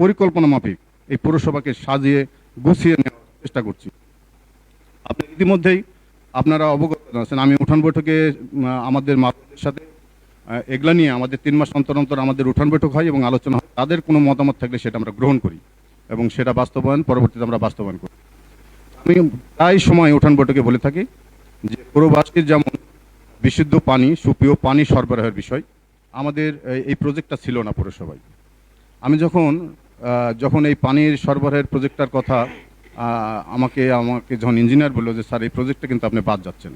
Speaker 10: পরিকল্পনা মাফিক এই পৌরসভাকে সাজিয়ে গুছিয়ে নেওয়ার চেষ্টা করছি। আপনি ইতিমধ্যেই আপনারা অবগত আছেন, আমি উঠান বৈঠকে আমাদের মাদের সাথে এগুলা নিয়ে আমাদের 3 মাস অন্তর অন্তর আমাদের উঠান বৈঠক হয় এবং আলোচনা হয়। তাদের কোনো মতামত থাকলে সেটা আমরা গ্রহণ করি এবং সেটা পরবর্তীতে আমরা বাস্তবায়ন করি। আমি প্রায় সময় উঠান বৈঠকে বলে থাকি যে পৌরবাসীর যেমন বিশুদ্ধ পানি, সুপেয় পানি সরবরাহের বিষয়, আমাদের এই প্রজেক্টটা ছিল না পৌরসভায়। আমি যখন এই পানির সরবরাহের প্রজেক্টটার কথা আমাকে যখন ইঞ্জিনিয়ার বললো যে স্যার এই প্রজেক্টটা কিন্তু আপনি বাদ যাচ্ছেন,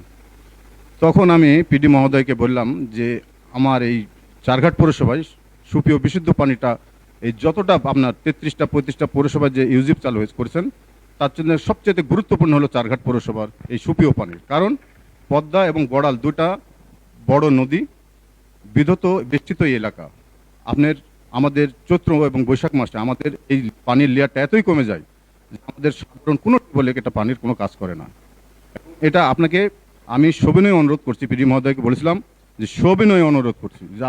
Speaker 10: তখন আমি পিডি মহোদয়কে বললাম যে আমার এই চারঘাট পৌরসভায় সুপেয় বিশুদ্ধ পানিটা এই যতটা আপনার 33-35টা পৌরসভায় যে ইউজিপ চালু করেছেন, তার জন্য সবচেয়ে গুরুত্বপূর্ণ হলো চারঘাট পৌরসভার এই সুপেয় পানির। কারণ পদ্মা এবং গড়াল দুটা বড় নদী, বেষ্টিত এই এলাকা। আমাদের চৈত্র এবং বৈশাখ মাসে আমাদের এই পানির লেয়ারটা এতই কমে যায় যে আমাদের সাধারণ কোনো বলে এটা পানির কোনো কাজ করে না। এটা আপনাকে আমি সবিনয় অনুরোধ করছি, পিডি মহোদয়কে বলেছিলাম যে সবিনয় অনুরোধ করছি যে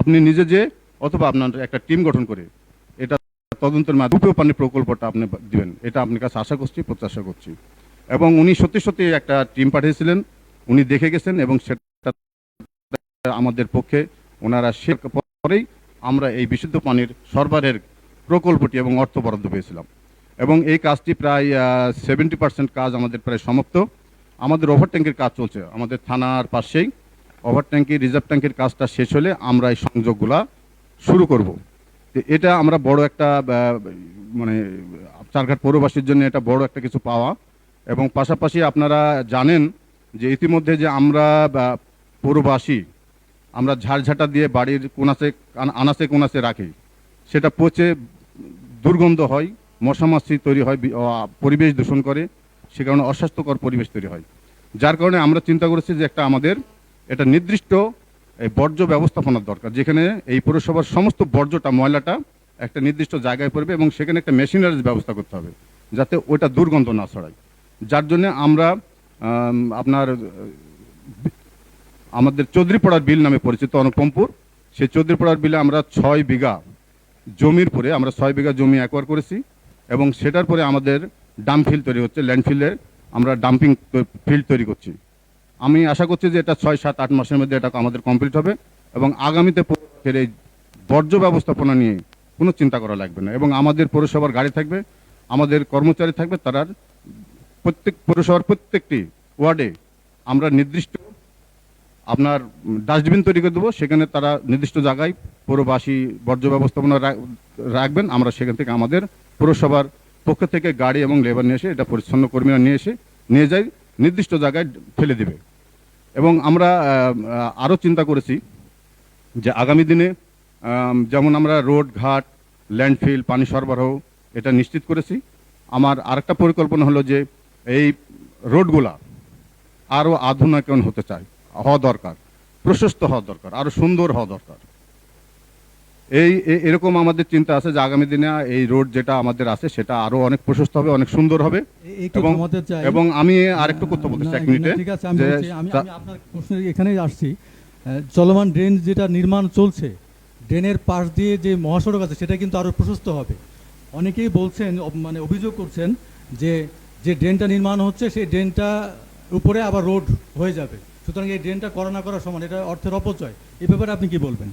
Speaker 10: আপনি নিজে যে অথবা আপনার একটা টিম গঠন করে এটা তদন্তের মাধ্যমে সুপেয় পানির প্রকল্পটা আপনি দিবেন, এটা আপনার কাছে আশা করছি, প্রত্যাশা করছি। এবং উনি সত্যি একটা টিম পাঠিয়েছিলেন, উনি দেখে গেছেন এবং সেটা আমাদের পক্ষে ওনারা সে পরেই আমরা এই বিশুদ্ধ পানির সরবরাহের প্রকল্পটি এবং অর্থ বরাদ্দ পেয়েছিলাম। এবং এই কাজটি প্রায় 70% কাজ আমাদের প্রায় সমাপ্ত। আমাদের ওভার ট্যাঙ্কের কাজ চলছে, আমাদের থানার পাশেই ওভার ট্যাঙ্কি, রিজার্ভ ট্যাঙ্কের কাজটা শেষ হলে আমরা এই সংযোগগুলা শুরু করব। এটা আমরা বড় একটা মানে চারঘাট পৌরবাসীর জন্য এটা বড় একটা কিছু পাওয়া। এবং পাশাপাশি আপনারা জানেন যে ইতিমধ্যে যে আমরা পৌরবাসী আমরা ঝাড়ঝাঁটা দিয়ে বাড়ির আনাচে কোনাচে রাখি, সেটা পচে দুর্গন্ধ হয়, মশামাছি তৈরি হয়, পরিবেশ দূষণ করে, সে কারণে অস্বাস্থ্যকর পরিবেশ তৈরি হয়। যার কারণে আমরা চিন্তা করেছি যে আমাদের এটা নির্দিষ্ট এই বর্জ্য ব্যবস্থাপনার দরকার, যেখানে এই পৌরসভার সমস্ত বর্জ্যটা, ময়লাটা একটা নির্দিষ্ট জায়গায় পড়বে এবং সেখানে একটা মেশিনারিজ ব্যবস্থা করতে হবে যাতে ওইটা দুর্গন্ধ না ছড়ায়। যার জন্য আমরা আমাদের চৌধুরীপাড়ার বিল নামে পরিচিত অনুপমপুর, সেই চৌধুরীপাড়ার বিলে আমরা 6 বিঘা জমির পরে আমরা 6 বিঘা জমি অ্যাকোয়ার করেছি এবং সেটার পরে আমাদের ডাম্প ফিল্ড তৈরি হচ্ছে, ল্যান্ডফিল্ডে আমরা ডাম্পিং ফিল্ড তৈরি করছি। আমি আশা করছি যে এটা 6-7-8 মাসের মধ্যে এটা আমাদের কমপ্লিট হবে এবং আগামীতে এই বর্জ্য ব্যবস্থাপনা নিয়ে কোনো চিন্তা করা লাগবে না। এবং আমাদের পৌরসভার গাড়ি থাকবে, আমাদের কর্মচারী থাকবে, তারা পৌরসভার প্রত্যেকটি ওয়ার্ডে আমরা নির্দিষ্ট আপনার ডাস্টবিন তৈরি করে দেবো, সেখানে তারা নির্দিষ্ট জায়গায় পৌরবাসী বর্জ্য ব্যবস্থাপনা রাখবেন। আমরা সেখান থেকে আমাদের পৌরসভার পক্ষ থেকে গাড়ি এবং লেবার নিয়ে এসে এটা পরিচ্ছন্ন কর্মীরা নিয়ে যায় নির্দিষ্ট জায়গায় ফেলে দেবে। এবং আমরা আরও চিন্তা করেছি যে আগামী দিনে যেমন আমরা রোড ঘাট, ল্যান্ডফিল, পানি সরবরাহ এটা নিশ্চিত করেছি। আমার আরেকটা পরিকল্পনা হলো যে এই রোডগুলা আরও আধুনিকায়ন হওয়া দরকার, প্রশস্ত হওয়া দরকার, আরও সুন্দর হওয়া দরকার। এরকম আমাদের চিন্তা আছে যে আগামী দিনে এই রোড যেটা আমাদের আছে সেটা আরো অনেক প্রশস্ত হবে, অনেক সুন্দর হবে। এবং আমি আরেকটু কথা বলতে চাই, 1 মিনিটে।
Speaker 1: ঠিক আছে, আমি আপনার প্রশ্নের এখানেই আসছি। চলমান ড্রেন যেটা নির্মাণ চলছে, ড্রেনের পাশ দিয়ে যে মহাসড়ক আছে সেটা কিন্তু আরো প্রশস্ত হবে। অনেকেই বলছেন, মানে অভিযোগ করছেন যে ড্রেনটা নির্মাণ হচ্ছে সেই ড্রেনটা উপরে আবার রোড হয়ে যাবে, সুতরাং এই ড্রেনটা করা না করা সমান, এটা অর্থের অপচয়। এই ব্যাপারে আপনি কি বলবেন?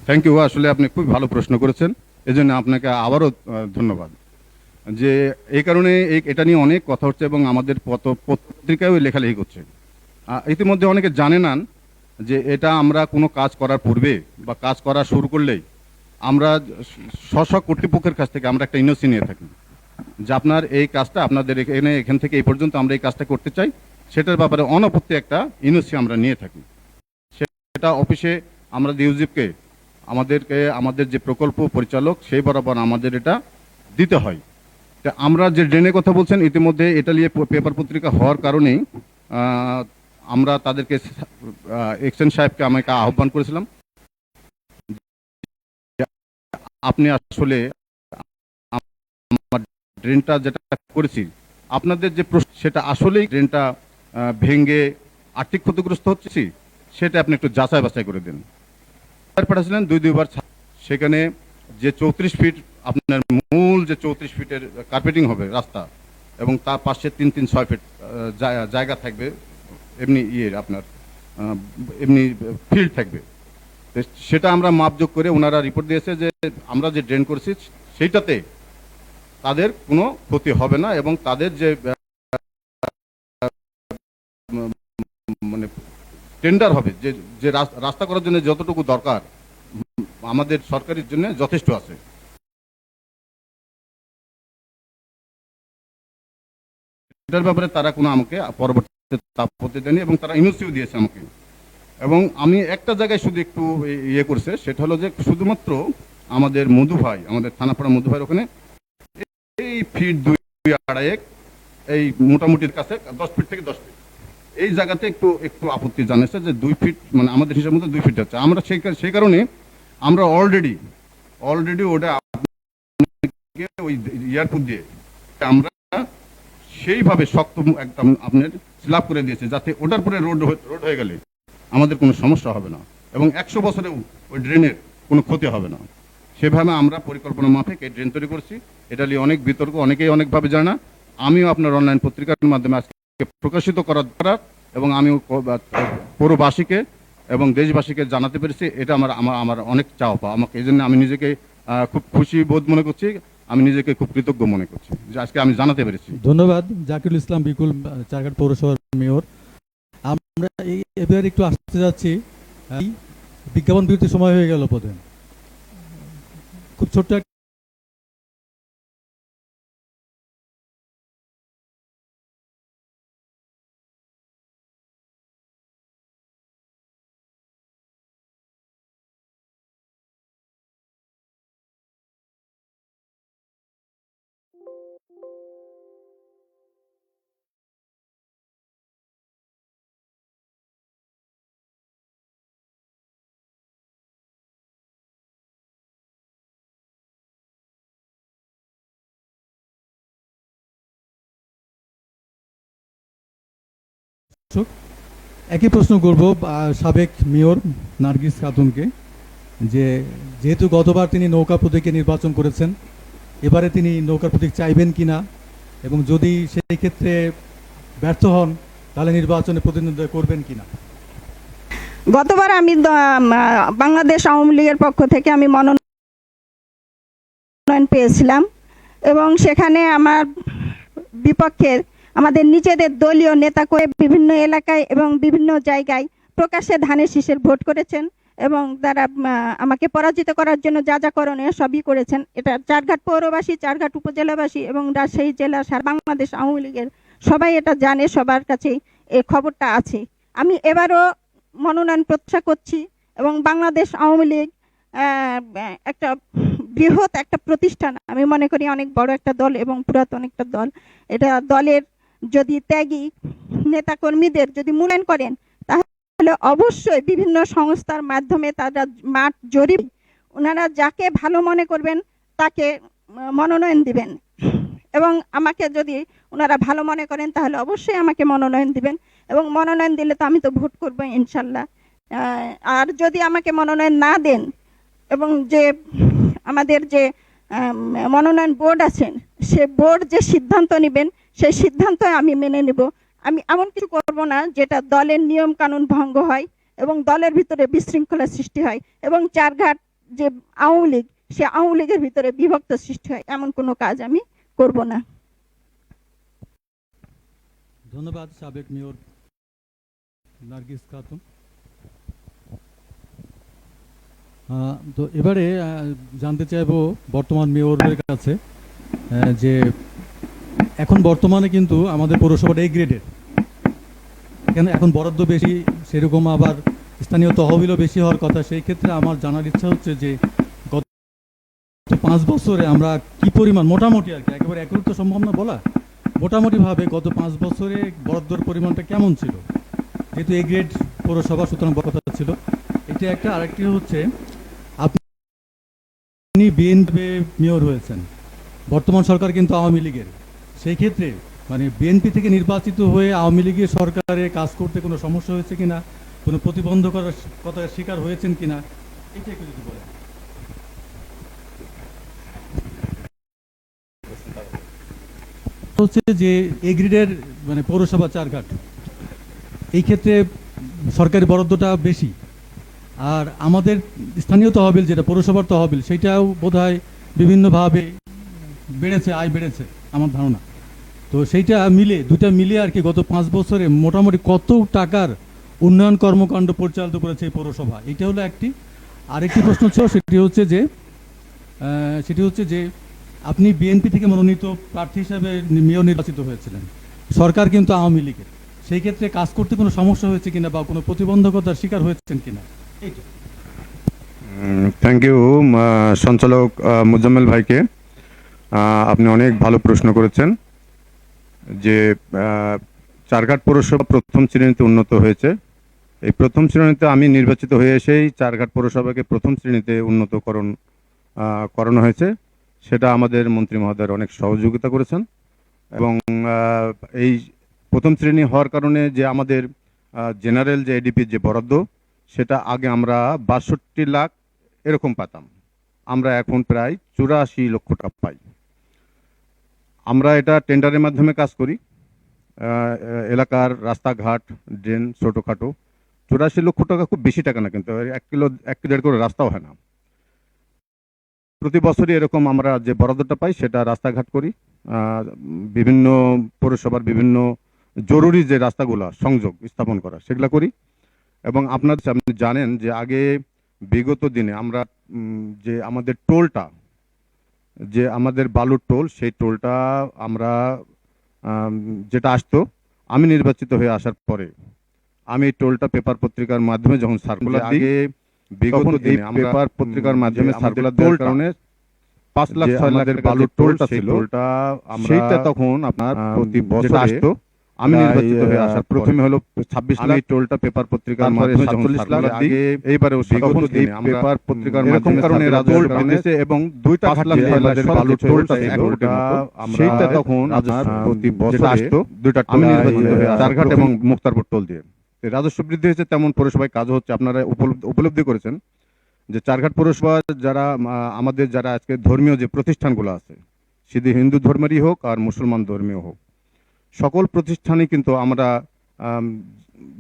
Speaker 10: থ্যাংক ইউ, আসলে আপনি খুব ভালো প্রশ্ন করেছেন, এজন্য আপনাকে আবারও ধন্যবাদ। যে এই কারণে এটা নিয়ে অনেক কথা হচ্ছে এবং আমাদের পত্রিকায়ও লেখালেখি করছে। ইতিমধ্যে অনেকে জানে না যে এটা আমরা কোনো কাজ করার পূর্বে বা কাজ করা শুরু করলেই আমরা স্ব কর্তৃপক্ষের কাছ থেকে আমরা একটা ইনওসি নিয়ে থাকি যে আপনার এই কাজটা আপনাদের এখান থেকে এই পর্যন্ত আমরা এই কাজটা করতে চাই, সেটার ব্যাপারে অনপত্তি একটা ইনওসি আমরা নিয়ে থাকি। সেটা অফিসে আমরা ইউজিপকে আমাদের যে প্রকল্প পরিচালক সেই বরাবর আমাদের এটা দিতে হয়। আমরা যে ড্রেনের কথা বলছেন, ইতিমধ্যে এটা নিয়ে পেপার পত্রিকা হওয়ার কারণেই আমরা তাদেরকে এক্সচেঞ্জ সাহেবকে আমাকে আহ্বান করেছিলাম, আপনি আসলে ড্রেনটা যেটা করেছি আপনাদের যে প্রশ্ন, সেটা আসলেই ড্রেনটা ভেঙে আর্থিক ক্ষতিগ্রস্ত হচ্ছে সেটা আপনি একটু যাচাই বাছাই করে দেন। পাঠাচ্ছিলেন 2-2 বার, সেখানে যে 34 ফিট আপনার মূল যে 34 ফিটের কার্পেটিং হবে রাস্তা এবং তার পাশে 3-6 ফিট জায়গা থাকবে, এমনি আপনার এমনি ফিল্ড থাকবে। সেটা আমরা মাপযোগ করে ওনারা রিপোর্ট দিয়েছে যে আমরা যে ড্রেন করছি সেইটাতে তাদের কোনো ক্ষতি হবে না এবং তাদের যে মানে টেন্ডার হবে, যে যে রাস্তা করার জন্য যতটুকু দরকার আমাদের সরকারের জন্য যথেষ্ট আছে। এটার ব্যাপারে তারা কোনো আমাকে পরবর্তীতে আপত্তি দেয়নি এবং তারা ইউনিভার্সিটিও দিয়েছে আমাকে। এবং আমি একটা জায়গায় শুধু একটু ইয়ে করছে, সেটা হলো যে শুধুমাত্র আমাদের মধু ভাই, আমাদের থানাপাড়া মধু ভাইয়ের ওখানে এই ফিট 2.5 এই মোটামুটির কাছে 10 ফিট থেকে 10 ফিট এই জায়গাতে একটু একটু আপত্তি জানিয়েছে যে 2 ফিট মানে আমাদের হিসাব মতো 2 ফিট হচ্ছে। আমরা সেই কারণে আমরা অলরেডি ওটা ওই এয়ারপোর্ট দিয়ে আমরা সেইভাবে শক্ত একদম আপনার স্ল্যাব করে দিয়েছে, যাতে ওটার পরে রোড হয়ে গেলে আমাদের কোনো সমস্যা হবে না এবং 100 বছরেও ওই ড্রেনের কোনো ক্ষতি হবে না। সেভাবে আমরা পরিকল্পনা মাফিক এই ড্রেন তৈরি করছি। এটা নিয়ে অনেক বিতর্ক, অনেকেই অনেকভাবে জানা। আমিও আপনার অনলাইন পত্রিকার মাধ্যমে আজকে প্রকাশিত করার এবং আমিও পৌরবাসীকে এবং দেশবাসীকে জানাতে পেরেছি। এটা আমার অনেক চাওয়া পাওয়া। আমাকে এই জন্য আমি নিজেকে খুব খুশি বোধ মনে করছি, আমি নিজেকে খুব কৃতজ্ঞ মনে করছি যে আজকে আমি জানাতে পেরেছি।
Speaker 1: ধন্যবাদ জাকিরুল ইসলাম বিকুল, চারঘাট পৌরসভার মেয়র। আমরা এবার একটু আসতে যাচ্ছি, বিজ্ঞাপন বিরতির সময় হয়ে গেল বোধহয়। খুব ছোট্ট একই প্রশ্ন করব সাবেক মেয়র নার্গিস খাতুনকে, যে যেহেতু গতবার তিনি নৌকা প্রতীকে নির্বাচন করেছেন, এবারে তিনি নৌকা প্রতীক চাইবেন কিনা এবং যদি সেই ক্ষেত্রে ব্যর্থ হন তাহলে নির্বাচনে প্রতিদ্বন্দ্বিতা করবেন কিনা?
Speaker 9: গতবার আমি বাংলাদেশ আওয়ামী লীগের পক্ষ থেকে আমি মনোনয়ন পেয়েছিলাম এবং সেখানে আমার বিপক্ষের আমাদের নিজেদের দলীয় নেতা করে বিভিন্ন এলাকায় এবং বিভিন্ন জায়গায় প্রকাশ্যে ধানের শীষের ভোট করেছেন এবং তারা আমাকে পরাজিত করার জন্য যা যা করণীয় সবই করেছেন। এটা চারঘাট পৌরবাসী, চারঘাট উপজেলাবাসী এবং রাজশাহী জেলা সারা বাংলাদেশ আওয়ামী লীগের সবাই এটা জানে, সবার কাছেই এই খবরটা আছে। আমি এবারও মনোনয়ন প্রত্যাশা করছি এবং বাংলাদেশ আওয়ামী লীগ একটা বৃহৎ একটা প্রতিষ্ঠান, আমি মনে করি অনেক বড় একটা দল এবং পুরাতন একটা দল। এটা দলের যদি ত্যাগী নেতাকর্মীদের যদি মূল্যায়ন করেন তাহলে অবশ্যই বিভিন্ন সংস্থার মাধ্যমে তারা মাঠ জরিপ, ওনারা যাকে ভালো মনে করবেন তাকে মনোনয়ন দিবেন এবং আমাকে যদি ওনারা ভালো মনে করেন তাহলে অবশ্যই আমাকে মনোনয়ন দিবেন এবং মনোনয়ন দিলে তো আমি তো ভোট করবো ইনশাল্লাহ। আর যদি আমাকে মনোনয়ন না দেন এবং যে আমাদের যে মনোনয়ন বোর্ড আছেন সে বোর্ড যে সিদ্ধান্ত নেবেন সেই সিদ্ধান্ত আমি মেনে নেব। আমি এমন কিছু করব না যেটা দলের নিয়ম কানুন ভঙ্গ হয় এবং দলের ভিতরে বিশৃঙ্খলা সৃষ্টি হয় এবং চারঘাট যে আওয়ামী লীগ সে আওয়ামী লীগের ভিতরে বিভক্ত সৃষ্টি হয়, এমন কোনো কাজ আমি করব না।
Speaker 1: ধন্যবাদ সাবেক মেয়র নার্গিস খাতুন। তো এবারে জানতে চাইবো বর্তমান মেয়রের কাছে যে এখন বর্তমানে কিন্তু আমাদের পৌরসভাটা এই গ্রেডের, এখানে এখন বরাদ্দ বেশি, সেরকম আবার স্থানীয় তহবিলও বেশি হওয়ার কথা। সেই ক্ষেত্রে আমার জানার ইচ্ছা হচ্ছে যে গত 5 বছরে আমরা কি পরিমাণ, মোটামুটি আর কি, একেবারে একই তো সম্ভব না বলা, মোটামুটিভাবে গত 5 বছরে বরাদ্দর পরিমাণটা কেমন ছিল, যেহেতু এই গ্রেড পৌরসভা সুতরাং কথা ছিল এটা একটা। আরেকটি হচ্ছে আপনি বিএনপি মেয়র হয়েছেন, বর্তমান সরকার কিন্তু আওয়ামী লীগের, সেই ক্ষেত্রে মানে বিএনপি থেকে নির্বাচিত হয়ে আওয়ামী লীগের সরকারে কাজ করতে কোনো সমস্যা হয়েছে কিনা, কোনো প্রতিবন্ধকতার শিকার হয়েছেন কিনা, এটা একটু যদি বলেন। হচ্ছে যে এই গ্রিডের মানে পৌরসভা চারঘাট, এই ক্ষেত্রে সরকারি বরাদ্দটা বেশি, আর আমাদের স্থানীয় তহবিল যেটা পৌরসভার তহবিল সেটাও বোধহয় বিভিন্নভাবে বেড়েছে, আয় বেড়েছে আমার ধারণা। তো সেইটা মিলে দুটা মিলে আর কি গত 5 বছরে মোটামুটি কত টাকার উন্নয়ন কর্মকাণ্ড পরিচালিত করেছে এই পৌরসভা, এটা হলো একটি। আরেকটি প্রশ্ন ছিল, সেটি হচ্ছে যে আপনি বিএনপি থেকে মনোনীত প্রার্থী হিসাবে মেয়র নির্বাচিত হয়েছিলেন, সরকার কিন্তু আওয়ামী লীগের। সেই ক্ষেত্রে কাজ করতে কোনো সমস্যা হয়েছে কিনা বা কোনো প্রতিবন্ধকতার শিকার হয়েছেন কিনা, এইটা।
Speaker 10: থ্যাংক ইউ সঞ্চালক মুজাম্মেল ভাইকে। আপনি অনেক ভালো প্রশ্ন করেছেন যে চারঘাট পৌরসভা প্রথম শ্রেণীতে উন্নত হয়েছে। এই প্রথম শ্রেণীতে আমি নির্বাচিত হয়ে এসেই চারঘাট পৌরসভাকে প্রথম শ্রেণীতে উন্নতকরণ করানো হয়েছে। সেটা আমাদের মন্ত্রী মহোদয়ের অনেক সহযোগিতা করেছেন এবং এই প্রথম শ্রেণী হওয়ার কারণে যে আমাদের জেনারেল যে এডিপির যে বরাদ্দ, সেটা আগে আমরা ৬২ লাখ এরকম পেতাম, আমরা এখন প্রায় ৮৪ লক্ষ টাকা পাই। আমরা এটা টেন্ডারের মাধ্যমে কাজ করি, এলাকার রাস্তাঘাট, ড্রেন, ছোটোখাটো। ৮৪ লক্ষ টাকা খুব বেশি টাকা না, কিন্তু 1.5 করে রাস্তাও হয় না। প্রতি বছরই এরকম আমরা যে বরাদ্দটা পাই সেটা রাস্তাঘাট করি, বিভিন্ন পৌরসভার বিভিন্ন জরুরি যে রাস্তাগুলো সংযোগ স্থাপন করা সেগুলো করি। এবং আপনি জানেন যে আগে বিগত দিনে আমরা যে আমাদের টোলটা, যে আমাদের বালুর টোল, সেই টোলটা আমরা যেটা আসতো, আমি নির্বাচিত হয়ে আসার পরে আমি এই টোলটা পেপার পত্রিকার মাধ্যমে যখন সার্কুলার দিই, বিগত দিনে আমরা পেপার পত্রিকার মাধ্যমে সার্কুলার দেওয়ার কারণে ৫,৬,০০,০০০ লাখের বালুর টোলটা ছিল, সেইটা তখন আপনার প্রতি বছর আসতো। আমি নির্বাচিত হয়ে আসার প্রথমে হলো ২৬ লাখ টোলটা পেপার পত্রিকার মাধ্যমে যখন সার্কুলার দিই, এইবারে বিগত দিনে পেপার পত্রিকার মাধ্যমে কারণে রাজস্ব পেয়েছে এবং ২.৫ লাখ আমাদের বালুর টোলটা ছিল, সেইটা তখন আপনার প্রতি বছর আসতো ২টা টোল। আমি নির্বাচিত হয়ে চারঘাট এবং মুক্তারপুর টোল দিয়ে রাজস্ব বৃদ্ধি হয়েছে, তেমন পৌরসভায় কাজ হচ্ছে। আপনারা উপলব্ধি করেছেন যে চারঘাট পৌরসভা যারা আমাদের যারা আজকে ধর্মীয় যে প্রতিষ্ঠানগুলো আছে, শুধু হিন্দু ধর্মেরই হোক আর মুসলমান ধর্মীয় হোক, সকল প্রতিষ্ঠানে কিন্তু আমরা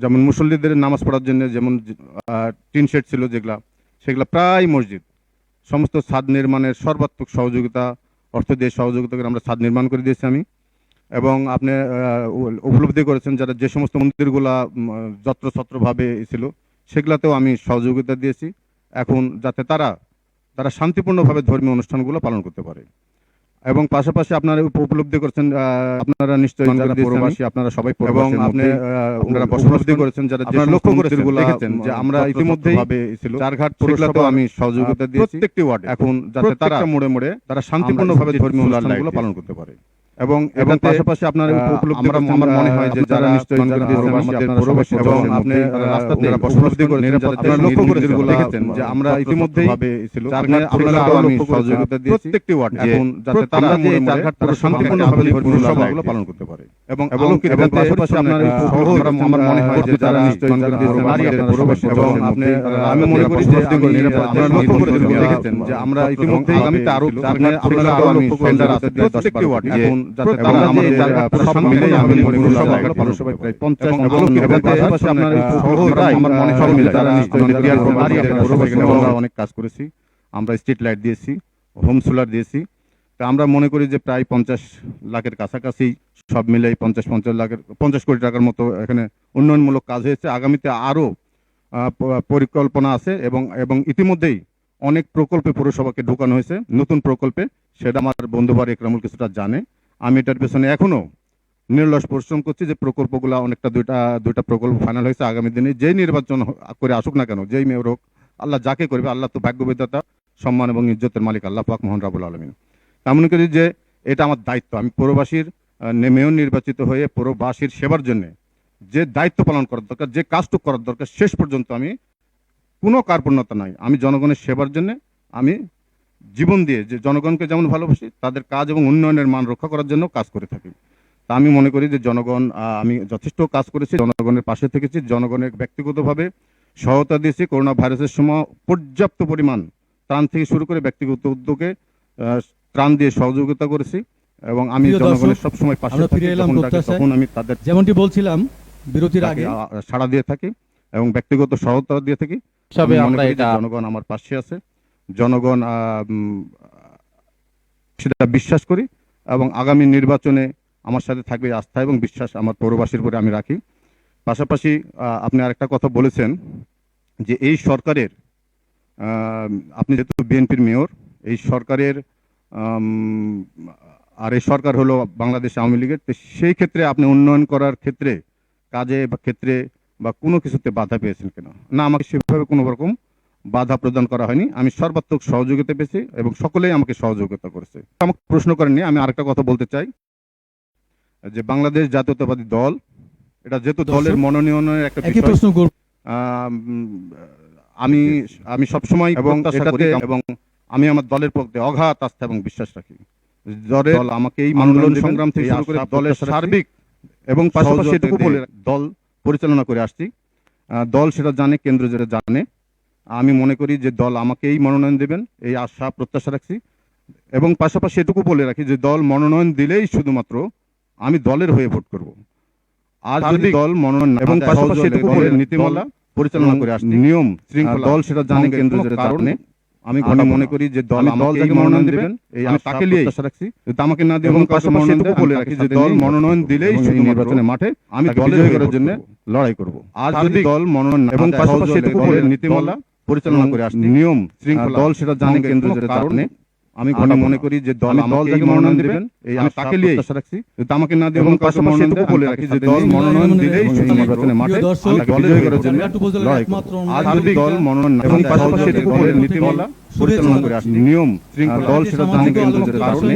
Speaker 10: যেমন মুসল্লিদের নামাজ পড়ার জন্য যেমন টিন শেড ছিল যেগুলা, সেগুলা প্রায় মসজিদ সমস্ত ছাদ নির্মাণের সর্বাত্মক সহযোগিতা, অর্থ দিয়ে সহযোগিতা করে আমরা ছাদ নির্মাণ করে দিয়েছি আমি। এবং আপনি উপলব্ধি করেছেন যারা যে সমস্ত মন্দিরগুলা যত্রছত্রভাবে ছিল, সেগুলাতেও আমি সহযোগিতা দিয়েছি, এখন যাতে তারা শান্তিপূর্ণভাবে ধর্মীয় অনুষ্ঠানগুলো পালন করতে পারে। এবং পাশাপাশি আপনারা উপলব্ধি করেছেন, আপনারা নিশ্চয়ই যারা প্রবাসী আপনারা সবাই, এবং আপনারা উপলব্ধি করেছেন যারা যে লক্ষ্য করেছেন দেখেছেন যে আমরা ইতিমধ্যেই চারঘাট পৌরসভাতেও আমি সহযোগিতা দিয়েছি প্রত্যেকটি ওয়ার্ডে, এখন যাতে তারা মোড়ে মোড়ে তারা শান্তিপূর্ণভাবে ধর্মীয় অনুষ্ঠানগুলো পালন করতে পারে। এবং পাশাপাশি আপনারা উপলব্ধি করেন, আমার মনে হয় যে যারা নিশ্চয়ই প্রবাসী এবং আপনি রাস্তাতে উপলব্ধি করেন যারা লক্ষ্য করেছেন দেখেছেন যে আমরা ইতিমধ্যেই চারঘাট পৌরসভাতেও আমি সহযোগিতা দিয়েছি প্রত্যেকটি ওয়ার্ডে, এখন যাতে তারা চারঘাট তারা শান্তিপূর্ণভাবে ধর্মীয় অনুষ্ঠানগুলো পালন করতে পারে। এবং পাশাপাশি আপনারা আমার মনে হয় যে যারা নিশ্চয়ই প্রবাসী এবং আপনি আমি মনে করি যে আপনারা লক্ষ্য করেছেন দেখেছেন যে আমরা ইতিমধ্যেই আগামীতে আরো চারঘাট পৌরসভাতেও আমি টেন্ডার আছে প্রত্যেকটি ওয়ার্ডে, এখন যাতে তারা আমাদের সব মিলে আমি পৌরসভায় প্রায় 50 এবং পাশাপাশি আপনার আমার মনে হয় যারা নিশ্চয়ই আমরা অনেক কাজ করেছি, আমরা স্ট্রিট লাইট দিয়েছি, হোম সোলার দিয়েছি। তা আমরা মনে করি যে প্রায় 50 লাখের কাছাকাছি সব মিলে 50 কোটি টাকার মতো এখানে উন্নয়নমূলক কাজ হয়েছে। আগামীতে আরও পরিকল্পনা আছে এবং ইতিমধ্যেই অনেক প্রকল্পে পৌরসভাকে ঢোকানো হয়েছে, নতুন প্রকল্পে। সেটা আমার বন্ধুবার একরামুল কিছুটা জানে। আমি এটার পেছনে এখনো নিরলস পরিশ্রম করছি যে প্রকল্পগুলো অনেকটা দুইটা প্রকল্প ফাইনাল হয়েছে। আগামী দিনে যেই নির্বাচন করে আসুক না কেন, যেই মেয়র হোক, আল্লাহ যাকে করবে, আল্লাহ তো ভাগ্যবিধাতা, সম্মান এবং ইজ্জতের মালিক আল্লাহ পাক মহান রাব্বুল আলামিন। এমন করি যে এটা আমার দায়িত্ব, আমি পৌরবাসীর মেয়র নির্বাচিত হয়ে পৌরবাসীর সেবার জন্য যে দায়িত্ব পালন করার দরকার, যে কাজটুক করার দরকার, শেষ পর্যন্ত আমি কোনো কার্পণ্যতা নাই, আমি জনগণের সেবার জন্য আমি জীবন দিয়ে যে জনগণকে যেমন ভালোবাসি, তাদের কাজ এবং উন্নয়নের মান রক্ষা করার জন্য কাজ করে থাকি। তা আমি মনে করি যে জনগণ, আমি যথেষ্ট কাজ করেছি, জনগণের পাশে থেকেছি, জনগণের ব্যক্তিগতভাবে সহায়তা দিয়েছি। করোনা ভাইরাসের সময় পর্যাপ্ত পরিমাণ ত্রাণ থেকে শুরু করে ব্যক্তিগত উদ্যোগে ত্রাণ দিয়ে সহযোগিতা করেছি এবং আমি জনগণের সবসময় পাশে থাকি। তখন আমি তাদের
Speaker 1: যেমনটি বলছিলাম বিরতির আগে
Speaker 10: সাড়া দিয়ে থাকি এবং ব্যক্তিগত সহায়তা দিয়ে থাকি। জনগণ আমার পাশে আছে, জনগণ সেটা বিশ্বাস করি এবং আগামী নির্বাচনে আমার সাথে থাকবে এই আস্থা এবং বিশ্বাস আমার পৌরবাসীর উপরে আমি রাখি। পাশাপাশি আপনি আরেকটা কথা বলেছেন যে এই সরকারের আপনি যেহেতু বিএনপির মেয়র, এই সরকারের আর এই সরকার হলো বাংলাদেশ আওয়ামী লীগের, তো সেই ক্ষেত্রে আপনি উন্নয়ন করার ক্ষেত্রে কাজে বা ক্ষেত্রে বা কোনো কিছুতে বাধা পেয়েছেন কিনা? না, আমাকে সেভাবে কোনো রকম বাধা প্রদান করা হয়নি। আমি সর্বাত্মক সহযোগিতা পেয়েছি এবং সকলেই আমাকে সহযোগিতা করেছে। আমাকে প্রশ্ন করেননি। আমি আরেকটা কথা বলতে চাই যে বাংলাদেশ জাতীয়তাবাদী দল, এটা যেহেতু দলের মনোনয়নের একটা
Speaker 1: একই প্রশ্ন করব।
Speaker 10: আমি সবসময় এবং এটাতে এবং আমি আমার দলের প্রতি অগাধ আস্থা এবং বিশ্বাস রাখি। দল আমাকে এই আন্দোলন সংগ্রাম থেকে শুরু করে দলের সার্বিক এবং পাশাপাশি এটুকু বলে দল পরিচালনা করে আসছি। দল সেটা জানে, কেন্দ্র যেটা জানে। আমি মনে করি যে দল আমাকে এই মনোনয়ন দেবেন, এই আশা প্রত্যাশা রাখছি। এবং পাশাপাশি এটুকু বলে রাখি যে দল মনোনয়ন দিলেই শুধুমাত্র আমি দলের হয়ে ভোট করব। আর যদি দল মনোনয়ন এবং পাশাপাশি এটুকু বলে নীতিমালা পরিচালনা করে আসছি, নিয়ম শৃঙ্খলা দল সেটা জানে, কেন্দ্র যেটা জানে। আমি মনে করি যে দল যাকে মনোনয়ন দেবেন এই আমি তাকে নিয়ে আশা রাখছি। যদি আমাকে না দিয়ে এবং পাশাপাশি এটুকু বলে রাখি যে দল মনোনয়ন দিলেই শুধু নির্বাচনের মাঠে আমি দলের হয়ে করার জন্য লড়াই করব। আর যদি দল মনোনয়ন এবং পাশাপাশি এটুকু বলে নীতিমালা পরিচালনা করে আসছি, নিয়ম শৃঙ্খলা দল সেটা জানে, কেন্দ্র যেটা জানে। আমি মনে করি যে দল যাকে মনোনয়ন দেবেন এই আমি তাকে নিয়ে আশা রাখছি। যদি আমাকে না দিয়ে এবং পাশাপাশি এটুকু বলে রাখি যে দল মনোনয়ন দিলেই শুধু নির্বাচনের মাঠে আমি দলের হয়ে করার জন্য লড়াই করব। আর যদি দল মনোনয়ন এবং পাশাপাশি এটুকু বলে নীতিমালা পরিচালনা করে আসছি, নিয়ম শৃঙ্খলা দল সেটা জানে, কেন্দ্র যেটা জানে।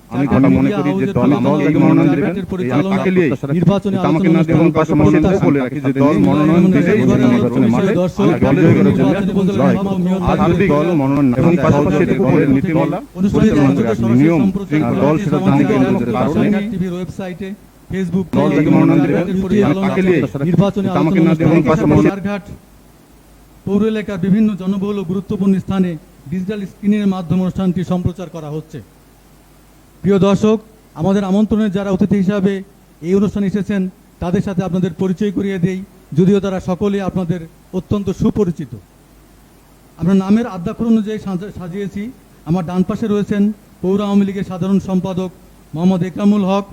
Speaker 10: আমি মনে করি যে দল যাকে মনোনয়ন দেবেন এই আমি তাকে নিয়ে আশা রাখছি। আমাকে না দিয়ে এবং পাশাপাশি এটুকু বলে রাখি যে দল মনোনয়ন দিলেই শুধু নির্বাচনের মাঠে আমি দলের হয়ে করার জন্য লড়াই করব। আর যদি দল মনোনয়ন এবং পাশাপাশি এটুকু বলে নীতিমালা পরিচালনা করে আসছি, নিয়ম শৃঙ্খলা দল সেটা জানে, কেন্দ্র যেটা জানে।
Speaker 1: টিভির ওয়েবসাইটে, ফেসবুক
Speaker 10: দল যাকে মনোনয়ন দেবেন আমি তাকে নিয়ে আশা রাখছি।
Speaker 1: নির্বাচনে
Speaker 10: আমাকে না দিয়ে এবং পাশাপাশি
Speaker 1: চারঘাট পৌর এলাকার বিভিন্ন জনবহুল ও গুরুত্বপূর্ণ স্থানে ডিজিটাল স্ক্রিনের মাধ্যমে অনুষ্ঠানটি সম্প্রচার করা হচ্ছে। প্রিয় দর্শক, আমাদের আমন্ত্রণে যারা অতিথি হিসাবে এই অনুষ্ঠানে এসেছেন তাদের সাথে আপনাদের পরিচয় করিয়ে দেই, যদিও তারা সকলে আপনাদের অত্যন্ত সুপরিচিত। আমরা নামের আদ্যাক্ষর অনুযায়ী সাজিয়েছি। আমার ডান পাশে রয়েছেন পৌর আওয়ামী লীগের সাধারণ সম্পাদক মোহাম্মদ একরামুল হক,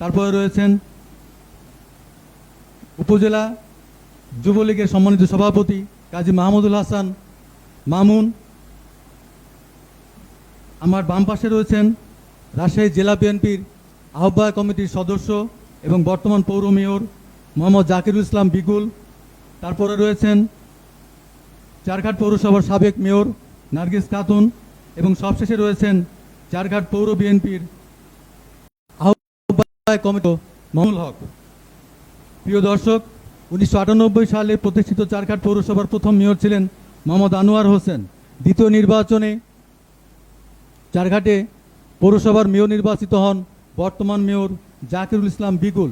Speaker 1: তারপরে রয়েছেন উপজেলা যুবলীগের সম্মানিত সভাপতি কাজী মাহমুদুল হাসান মামুন। আমার বাম পাশে রয়েছেন রাজশাহী জেলা বিএনপির আহ্বায়ক কমিটির সদস্য এবং বর্তমান পৌর মেয়র মোহাম্মদ জাকিরুল ইসলাম বিগুল। তারপরে রয়েছেন চারঘাট পৌরসভার সাবেক মেয়র নার্গিস খাতুন এবং সবশেষে রয়েছেন চারঘাট পৌর বিএনপির আহ্বায়ক কমিটি মামুনুল হক। প্রিয় দর্শক, 1998 সালে প্রতিষ্ঠিত চারঘাট পৌরসভার প্রথম মেয়র ছিলেন মোহাম্মদ আনোয়ার হোসেন। দ্বিতীয় নির্বাচনে চারঘাটে পৌরসভার মেয়র নির্বাচিত হন বর্তমান মেয়র জাকিরুল ইসলাম বিগুল।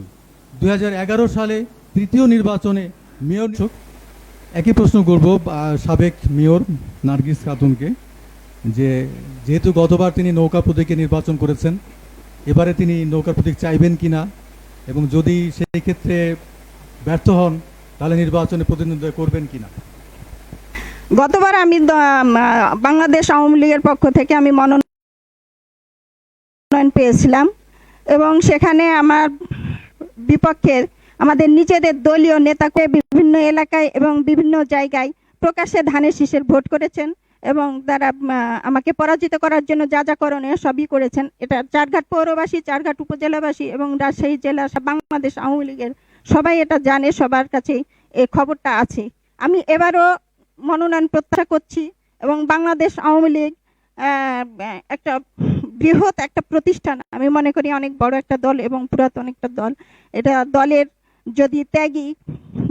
Speaker 1: 2011 সালে তৃতীয় নির্বাচনে মেয়র। একই প্রশ্ন করব সাবেক মেয়র নার্গিস খাতুনকে, যেহেতু গতবার তিনি নৌকা প্রতীকে নির্বাচন করেছেন, এবারে তিনি নৌকা প্রতীক চাইবেন কিনা, এবং যদি সেই ক্ষেত্রে ব্যর্থ হন তাহলে নির্বাচনে প্রতিদ্বন্দ্বিতা করবেন কিনা?
Speaker 9: গতবার আমি বাংলাদেশ আওয়ামী লীগের পক্ষ থেকে আমি মনোনয়ন পেয়েছিলাম এবং সেখানে আমার বিপক্ষের আমাদের নিজেদের দলীয় নেতাকে বিভিন্ন এলাকায় এবং বিভিন্ন জায়গায় প্রকাশ্যে ধানের শীষের ভোট করেছেন এবং তারা আমাকে পরাজিত করার জন্য যা যা করণীয় সবই করেছেন। এটা চারঘাট পৌরবাসী, চারঘাট উপজেলাবাসী এবং রাজশাহী জেলা বাংলাদেশ আওয়ামী লীগের সবাই এটা জানে, সবার কাছেই এই খবরটা আছে। আমি এবারও মনোনয়ন প্রত্যাশা করছি এবং বাংলাদেশ আওয়ামী লীগ একটা বৃহৎ একটা প্রতিষ্ঠান, আমি মনে করি অনেক বড় একটা দল এবং পুরাতন একটা দল। এটা দলের যদি ত্যাগী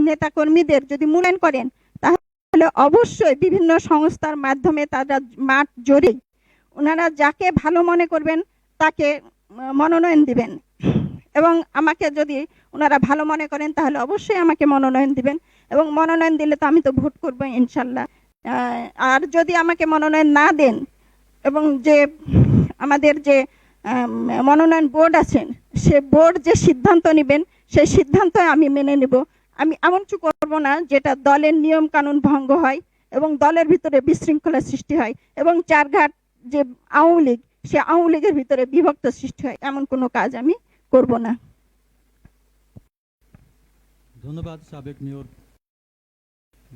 Speaker 9: নেতাকর্মীদের যদি মূল্যায়ন করেন তাহলে অবশ্যই বিভিন্ন সংস্থার মাধ্যমে তারা মাঠ জড়িয়ে ওনারা যাকে ভালো মনে করবেন তাকে মনোনয়ন দিবেন এবং আমাকে যদি ওনারা ভালো মনে করেন তাহলে অবশ্যই আমাকে মনোনয়ন দিবেন এবং মনোনয়ন দিলে তো আমি তো ভোট করবো ইনশাল্লাহ। আর যদি আমাকে মনোনয়ন না দেন এবং যে আমাদের যে মনোনয়ন বোর্ড আছেন সে বোর্ড যে সিদ্ধান্ত নেবেন সেই সিদ্ধান্ত আমি মেনে নেব। আমি এমন কিছু করবো না যেটা দলের নিয়ম কানুন ভঙ্গ হয় এবং দলের ভিতরে বিশৃঙ্খলা সৃষ্টি হয় এবং চারঘাট যে আওয়ামী লীগ সে আওয়ামী লীগের ভিতরে বিভক্ত সৃষ্টি হয়, এমন কোনো কাজ আমি করব না।
Speaker 1: ধন্যবাদ সাবেক মেয়র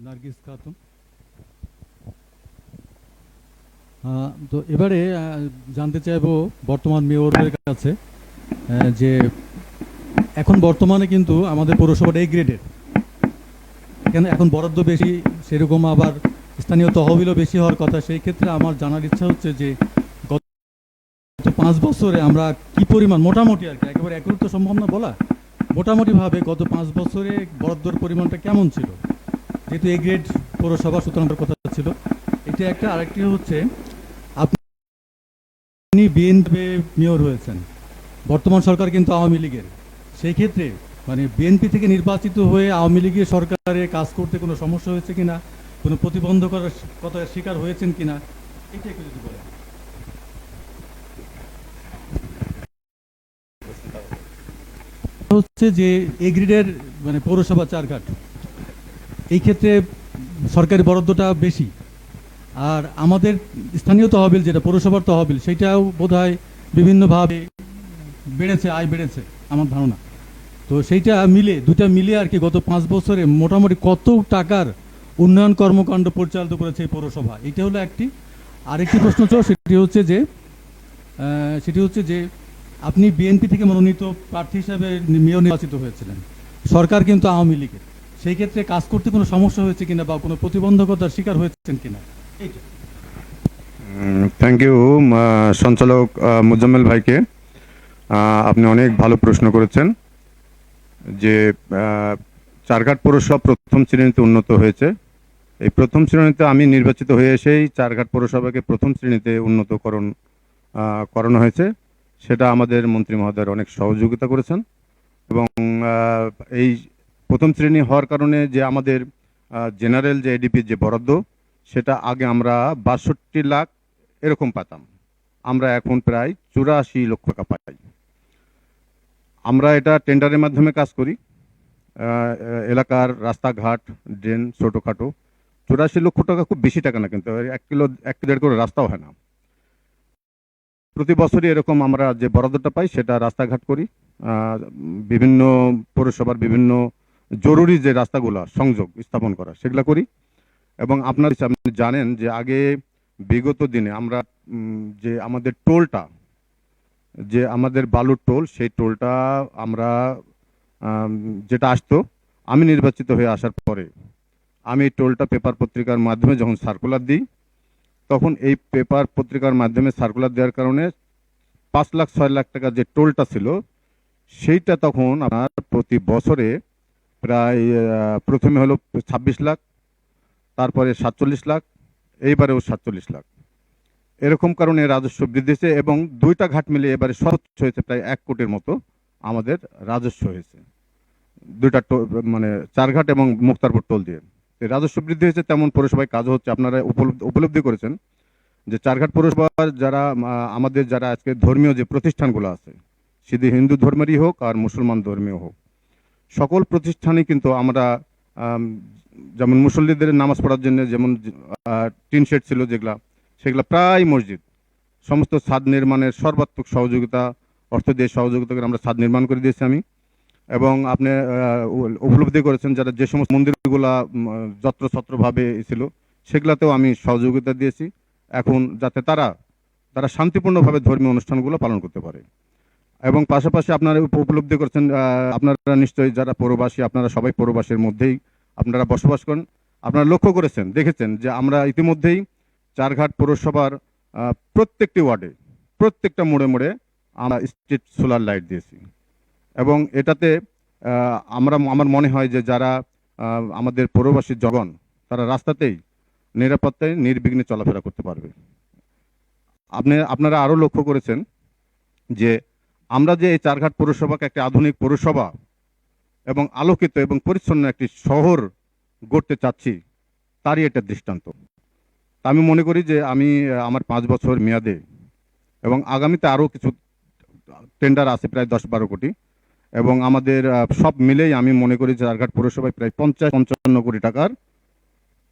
Speaker 1: নার্গিস খাতুন। তো এবারে জানতে চাইবো বর্তমান মেয়রের কাছে যে এখন বর্তমানে কিন্তু আমাদের পৌরসভাটা এই গ্রেডের, এখন বরাদ্দ বেশি, সেরকম আবার স্থানীয় তহবিলও বেশি হওয়ার কথা। সেই ক্ষেত্রে আমার জানার ইচ্ছা হচ্ছে যে গত 5 বছরে আমরা কি পরিমাণ, মোটামুটি আর কি, একেবারে একরূপ তো সম্ভব না বলা, মোটামুটিভাবে গত 5 বছরে বরাদ্দর পরিমাণটা কেমন ছিল, যেহেতু এ গ্রেড পৌরসভা সুতরাং কথা ছিল এটা একটা। আরেকটি হচ্ছে আপনি বিএনপি মেয়র হয়েছেন, বর্তমান সরকার কিন্তু আওয়ামী লীগের, সেই ক্ষেত্রে মানে বিএনপি থেকে নির্বাচিত হয়ে আওয়ামী লীগের সরকারে কাজ করতে কোনো সমস্যা হয়েছে কিনা, কোনো প্রতিবন্ধকতার শিকার হয়েছেন কিনা, এটা একটু যদি বলেন। হচ্ছে যে এ গ্রেডের মানে পৌরসভা চারঘাট, এই ক্ষেত্রে সরকারি বরাদ্দটা বেশি, আর আমাদের স্থানীয় তহবিল যেটা পৌরসভার তহবিল সেটাও বোধহয় বিভিন্নভাবে বেড়েছে, আয় বেড়েছে আমার ধারণা। তো সেইটা মিলে, দুটা মিলে আর কি গত 5 বছরে মোটামুটি কত টাকার উন্নয়ন কর্মকাণ্ড পরিচালিত করেছে এই পৌরসভা, এটা হলো একটি। আরেকটি প্রশ্ন ছিল, সেটি হচ্ছে যে আপনি বিএনপি থেকে মনোনীত প্রার্থী হিসাবে মেয়র নির্বাচিত হয়েছিলেন, সরকার কিন্তু আওয়ামী লীগের, সেই ক্ষেত্রে কাজ করতে কোনো সমস্যা হয়েছে কিনা বা কোনো প্রতিবন্ধকতার শিকার হয়েছেন কিনা, এইটা।
Speaker 10: থ্যাংক ইউ সঞ্চালক মুজাম্মেল ভাইকে, আপনি অনেক ভালো প্রশ্ন করেছেন। যে চারঘাট পৌরসভা প্রথম শ্রেণীতে উন্নত হয়েছে, এই প্রথম শ্রেণীতে আমি নির্বাচিত হয়ে এসেই চারঘাট পৌরসভাকে প্রথম শ্রেণীতে উন্নতকরণ করানো হয়েছে। সেটা আমাদের মন্ত্রী মহোদয়ের অনেক সহযোগিতা করেছেন, এবং এই প্রথম শ্রেণী হওয়ার কারণে যে আমাদের জেনারেল যে এডিপির যে বরাদ্দ, সেটা আগে আমরা 62 লাখ এরকম পেতাম, আমরা এখন প্রায় 84 লক্ষ টাকা পাই। আমরা এটা টেন্ডারের মাধ্যমে কাজ করি, এলাকার রাস্তাঘাট, ড্রেন, ছোটোখাটো। 84 লক্ষ টাকা খুব বেশি টাকা না, কিন্তু 1-1.5 করে রাস্তাও হয় না। প্রতি বছরই এরকম আমরা যে বরাদ্দটা পাই সেটা রাস্তাঘাট করি, বিভিন্ন পৌরসভার বিভিন্ন জরুরি যে রাস্তাগুলো সংযোগ স্থাপন করা সেগুলো করি। এবং আপনি জানেন যে আগে বিগত দিনে আমরা যে আমাদের টোলটা, যে আমাদের বালুর টোল, সেই টোলটা আমরা যেটা আসতো, আমি নির্বাচিত হয়ে আসার পরে আমি এই টোলটা পেপার পত্রিকার মাধ্যমে যখন সার্কুলার দিই, তখন এই পেপার পত্রিকার মাধ্যমে সার্কুলার দেওয়ার কারণে 5 লাখ 6 লাখ টাকা যে টোলটা ছিল, সেইটা তখন আপনার প্রতি বছরে প্রায় প্রথমে হলো 26 লাখ, তারপরে 47 লাখ, এইবারেও 47 লাখ। এরকম কারণে রাজস্ব বৃদ্ধি হয়েছে, এবং 2টা ঘাট মিলে এবারে সর্বোচ্চ হয়েছে প্রায় 1 কোটির মতো আমাদের রাজস্ব হয়েছে, 2টা মানে চারঘাট এবং মুক্তারপুর টোল দিয়ে রাজস্ব বৃদ্ধি হয়েছে। তেমন পৌরসভায় কাজও হচ্ছে, আপনারা উপলব্ধি করেছেন যে চারঘাট পৌরসভার যারা আমাদের যারা আজকে ধর্মীয় যে প্রতিষ্ঠানগুলো আছে, শুধু হিন্দু ধর্মেরই হোক আর মুসলমান ধর্মীয় হোক, সকল প্রতিষ্ঠানই কিন্তু আমরা যেমন মুসল্লিদের নামাজ পড়ার জন্য যেমন টিন শেড ছিল যেগুলা, সেগুলা প্রায় মসজিদ সমস্ত ছাদ নির্মাণের সর্বাত্মক সহযোগিতা, অর্থ দিয়ে সহযোগিতা করে আমরা ছাদ নির্মাণ করে দিয়েছি আমি। এবং আপনি উপলব্ধি করেছেন যারা যে সমস্ত মন্দিরগুলা যত্রছত্রভাবে ছিল, সেগুলাতেও আমি সহযোগিতা দিয়েছি, এখন যাতে তারা শান্তিপূর্ণভাবে ধর্মীয় অনুষ্ঠানগুলো পালন করতে পারে। এবং পাশাপাশি আপনারা উপলব্ধি করছেন, আপনারা নিশ্চয়ই যারা পৌরবাসী, আপনারা সবাই পৌরবাসীর মধ্যেই আপনারা বসবাস করেন, আপনারা লক্ষ্য করেছেন, দেখেছেন যে আমরা ইতিমধ্যেই চারঘাট পৌরসভার প্রত্যেকটি ওয়ার্ডে, প্রত্যেকটা মোড়ে মোড়ে আমরা স্ট্রিট সোলার লাইট দিয়েছি। এবং এটাতে আমার মনে হয় যে যারা আমাদের পৌরবাসীর জনগণ, তারা রাস্তাতেই নিরাপত্তায় নির্বিঘ্নে চলাফেরা করতে পারবে। আপনারা আরও লক্ষ্য করেছেন যে আমরা যে এই চারঘাট পৌরসভাকে একটা আধুনিক পৌরসভা এবং আলোকিত এবং পরিচ্ছন্ন একটি শহর গড়তে চাচ্ছি, তারই একটা দৃষ্টান্ত। আমি মনে করি যে আমি আমার 5 বছর মেয়াদে এবং আগামীতে আরও কিছু টেন্ডার আছে প্রায় 10-12 কোটি, এবং আমাদের সব মিলেই আমি মনে করি যে চারঘাট পৌরসভায় প্রায় 50-55 কোটি টাকার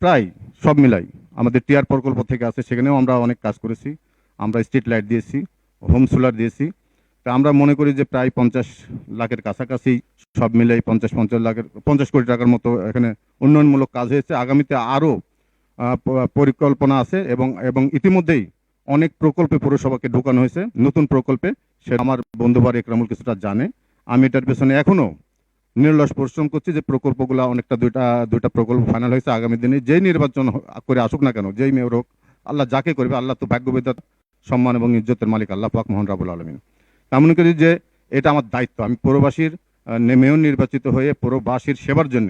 Speaker 10: প্রায় সব মিলাই আমাদের টিআর প্রকল্প থেকে আছে, সেখানেও আমরা অনেক কাজ করেছি। আমরা স্ট্রিট লাইট দিয়েছি, হোম সোলার দিয়েছি। তা আমরা মনে করি যে প্রায় 50 লাখের কাছাকাছি সব মিলে 50 কোটি টাকার মতো এখানে উন্নয়নমূলক কাজ হয়েছে। আগামীতে আরও পরিকল্পনা আছে এবং ইতিমধ্যেই অনেক প্রকল্পে পৌরসভাকে ঢোকানো হয়েছে, নতুন প্রকল্পে। সে আমার বন্ধুবার একরামুল কিছুটা জানে। আমি এটার পেছনে এখনো নিরলস পরিশ্রম করছি যে প্রকল্পগুলো অনেকটা দুইটা প্রকল্প ফাইনাল হয়েছে। আগামী দিনে যেই নির্বাচন করে আসুক না কেন, যেই মেয়র হোক, আল্লাহ যাকে করবে, আল্লাহ তো ভাগ্যবিধাতা, সম্মান এবং ইজ্জতের মালিক আল্লাহ পাক মহান রাব্বুল আলামিন। এমন করি যে এটা আমার দায়িত্ব, আমি পৌরবাসীর মেয়র নির্বাচিত হয়ে পৌরবাসীর সেবার জন্য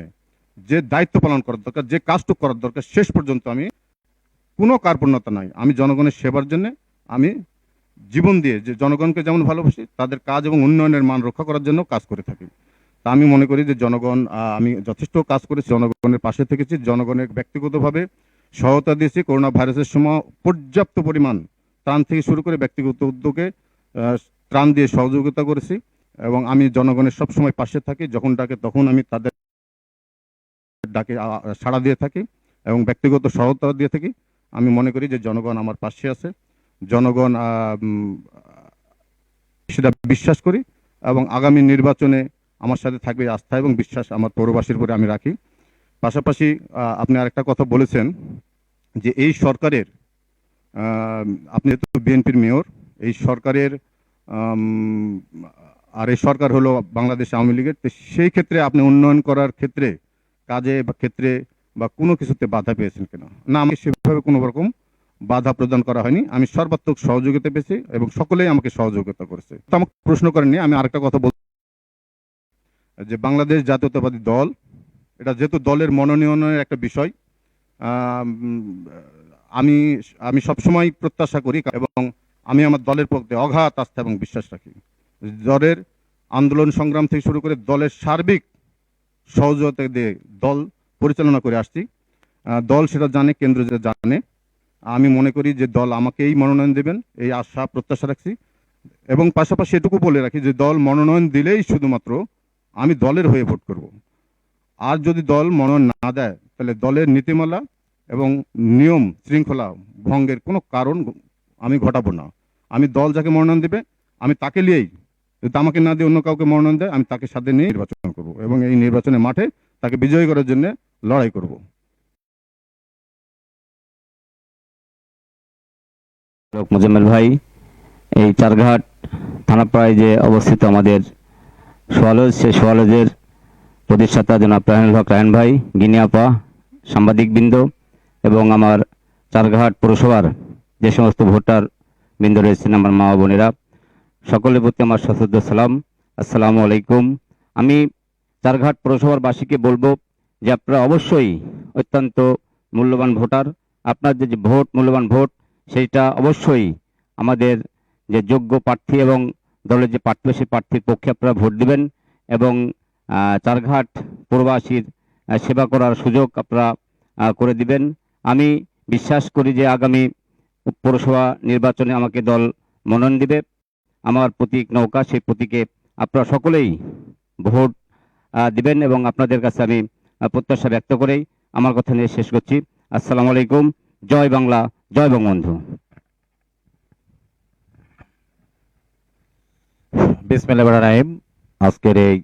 Speaker 10: যে দায়িত্ব পালন করার দরকার, যে কাজটুকু করার দরকার, শেষ পর্যন্ত আমি কোনো কার্পণ্যতা নাই, আমি জনগণের সেবার জন্য আমি জীবন দিয়ে যে জনগণকে যেমন ভালোবাসি, তাদের কাজ এবং উন্নয়নের মান রক্ষা করার জন্য কাজ করে থাকি। তা আমি মনে করি যে জনগণ, আমি যথেষ্ট কাজ করেছি, জনগণের পাশে থেকেছি, জনগণের ব্যক্তিগতভাবে সহায়তা দিয়েছি। করোনা ভাইরাসের সময় পর্যাপ্ত পরিমাণ ত্রাণ থেকে শুরু করে ব্যক্তিগত উদ্যোগে ত্রাণ দিয়ে সহযোগিতা করেছি এবং আমি জনগণের সবসময় পাশে থাকি। যখন ডাকে তখন আমি তাদের ডাকে সাড়া দিয়ে থাকি এবং ব্যক্তিগত সহায়তা দিয়ে থাকি। আমি মনে করি যে জনগণ আমার পাশে আছে, জনগণ সেটা বিশ্বাস করি এবং আগামী নির্বাচনে আমার সাথে থাকবে আস্থা এবং বিশ্বাস আমার পৌরবাসীর উপরে আমি রাখি। পাশাপাশি আপনি আরেকটা কথা বলেছেন যে এই সরকারের, আপনি যেহেতু বিএনপির মেয়র, এই সরকারের আর এই সরকার হলো বাংলাদেশ আওয়ামী লীগের, তো সেই ক্ষেত্রে আপনি উন্নয়ন করার ক্ষেত্রে, কাজে বা ক্ষেত্রে বা কোনো কিছুতে বাধা পেয়েছেন কিনা? না, আমাকে সেভাবে কোনো রকম বাধা প্রদান করা হয়নি। আমি সর্বাত্মক সহযোগিতা পেয়েছি এবং সকলেই আমাকে সহযোগিতা করেছে। তো আমাকে প্রশ্ন করেননি। আমি আরেকটা কথা বল, যে বাংলাদেশ জাতীয়তাবাদী দল, এটা যেহেতু দলের মনোনয়নের একটা বিষয়, আমি সবসময় প্রত্যাশা করি এবং আমি আমার দলের প্রতি অগাধ আস্থা এবং বিশ্বাস রাখি। দলের আন্দোলন সংগ্রাম থেকে শুরু করে দলের সার্বিক সহযোগিতা দিয়ে দল পরিচালনা করে আসছি। দল সেটা জানে, কেন্দ্র যেটা জানে। আমি মনে করি যে দল আমাকে এই মনোনয়ন দেবেন, এই আশা প্রত্যাশা রাখছি। এবং পাশাপাশি এটুকু বলে রাখি যে দল মনোনয়ন দিলেই শুধুমাত্র আমি দলের হয়ে ভোট করব। আর যদি দল মনোনয়ন না দেয়, তাহলে দলের নীতিমালা এবং নিয়ম শৃঙ্খলা ভঙ্গের কোনো কারণ আমি ঘটাবো না। আমি দল যাকে মনোনয়ন দেবে আমি তাকে নিয়েই, যদি আমাকে না দিয়ে অন্য কাউকে মনোনয়ন দেয়, আমি তাকে সাথে নিয়ে নির্বাচন করব এবং এই নির্বাচনের মাঠে তাকে বিজয়ী করার জন্য লড়াই করব।
Speaker 4: মোজাম্মেল ভাই, এই চারঘাট থানাপাড়ায় যে অবস্থিত আমাদের সোয়ালজ, সে সোয়ালজের প্রতিষ্ঠাতা জনাব রায়হানুল হক রায়হান ভাই, গিনিয়াপা, সাংবাদিকবৃন্দ এবং আমার চারঘাট পৌরসভার যে সমস্ত ভোটার বৃন্দ রয়েছেন, আমার মা বোনেরা, সকলের প্রতি আমার সশ্রদ্ধ সালাম, আসসালামু আলাইকুম। আমি চারঘাট পৌরসভার বাসীকে বলবো যে আপনারা অবশ্যই অত্যন্ত মূল্যবান ভোটার। আপনাদের যে ভোট, মূল্যবান ভোট, সেইটা অবশ্যই আমাদের যে যোগ্য প্রার্থী এবং দলের যে প্রার্থী, সেই প্রার্থীর পক্ষে আপনারা ভোট দিবেন এবং চারঘাট পৌরবাসীর সেবা করার সুযোগ আপনারা করে দিবেন। আমি বিশ্বাস করি যে আগামী পৌরসভা নির্বাচনে আমাকে দল মনোনয়ন দিবে। আমার প্রতীক নৌকা, সেই প্রতীকে আপনারা সকলেই ভোট দিবেন এবং আপনাদের কাছে আমি প্রত্যাশা ব্যক্ত করেই আমার কথা নিয়ে শেষ করছি। আসসালামু আলাইকুম। জয় বাংলা, জয় বঙ্গবন্ধু।
Speaker 2: বিসমিল্লাহির রহমানির রহিম। আজকের এই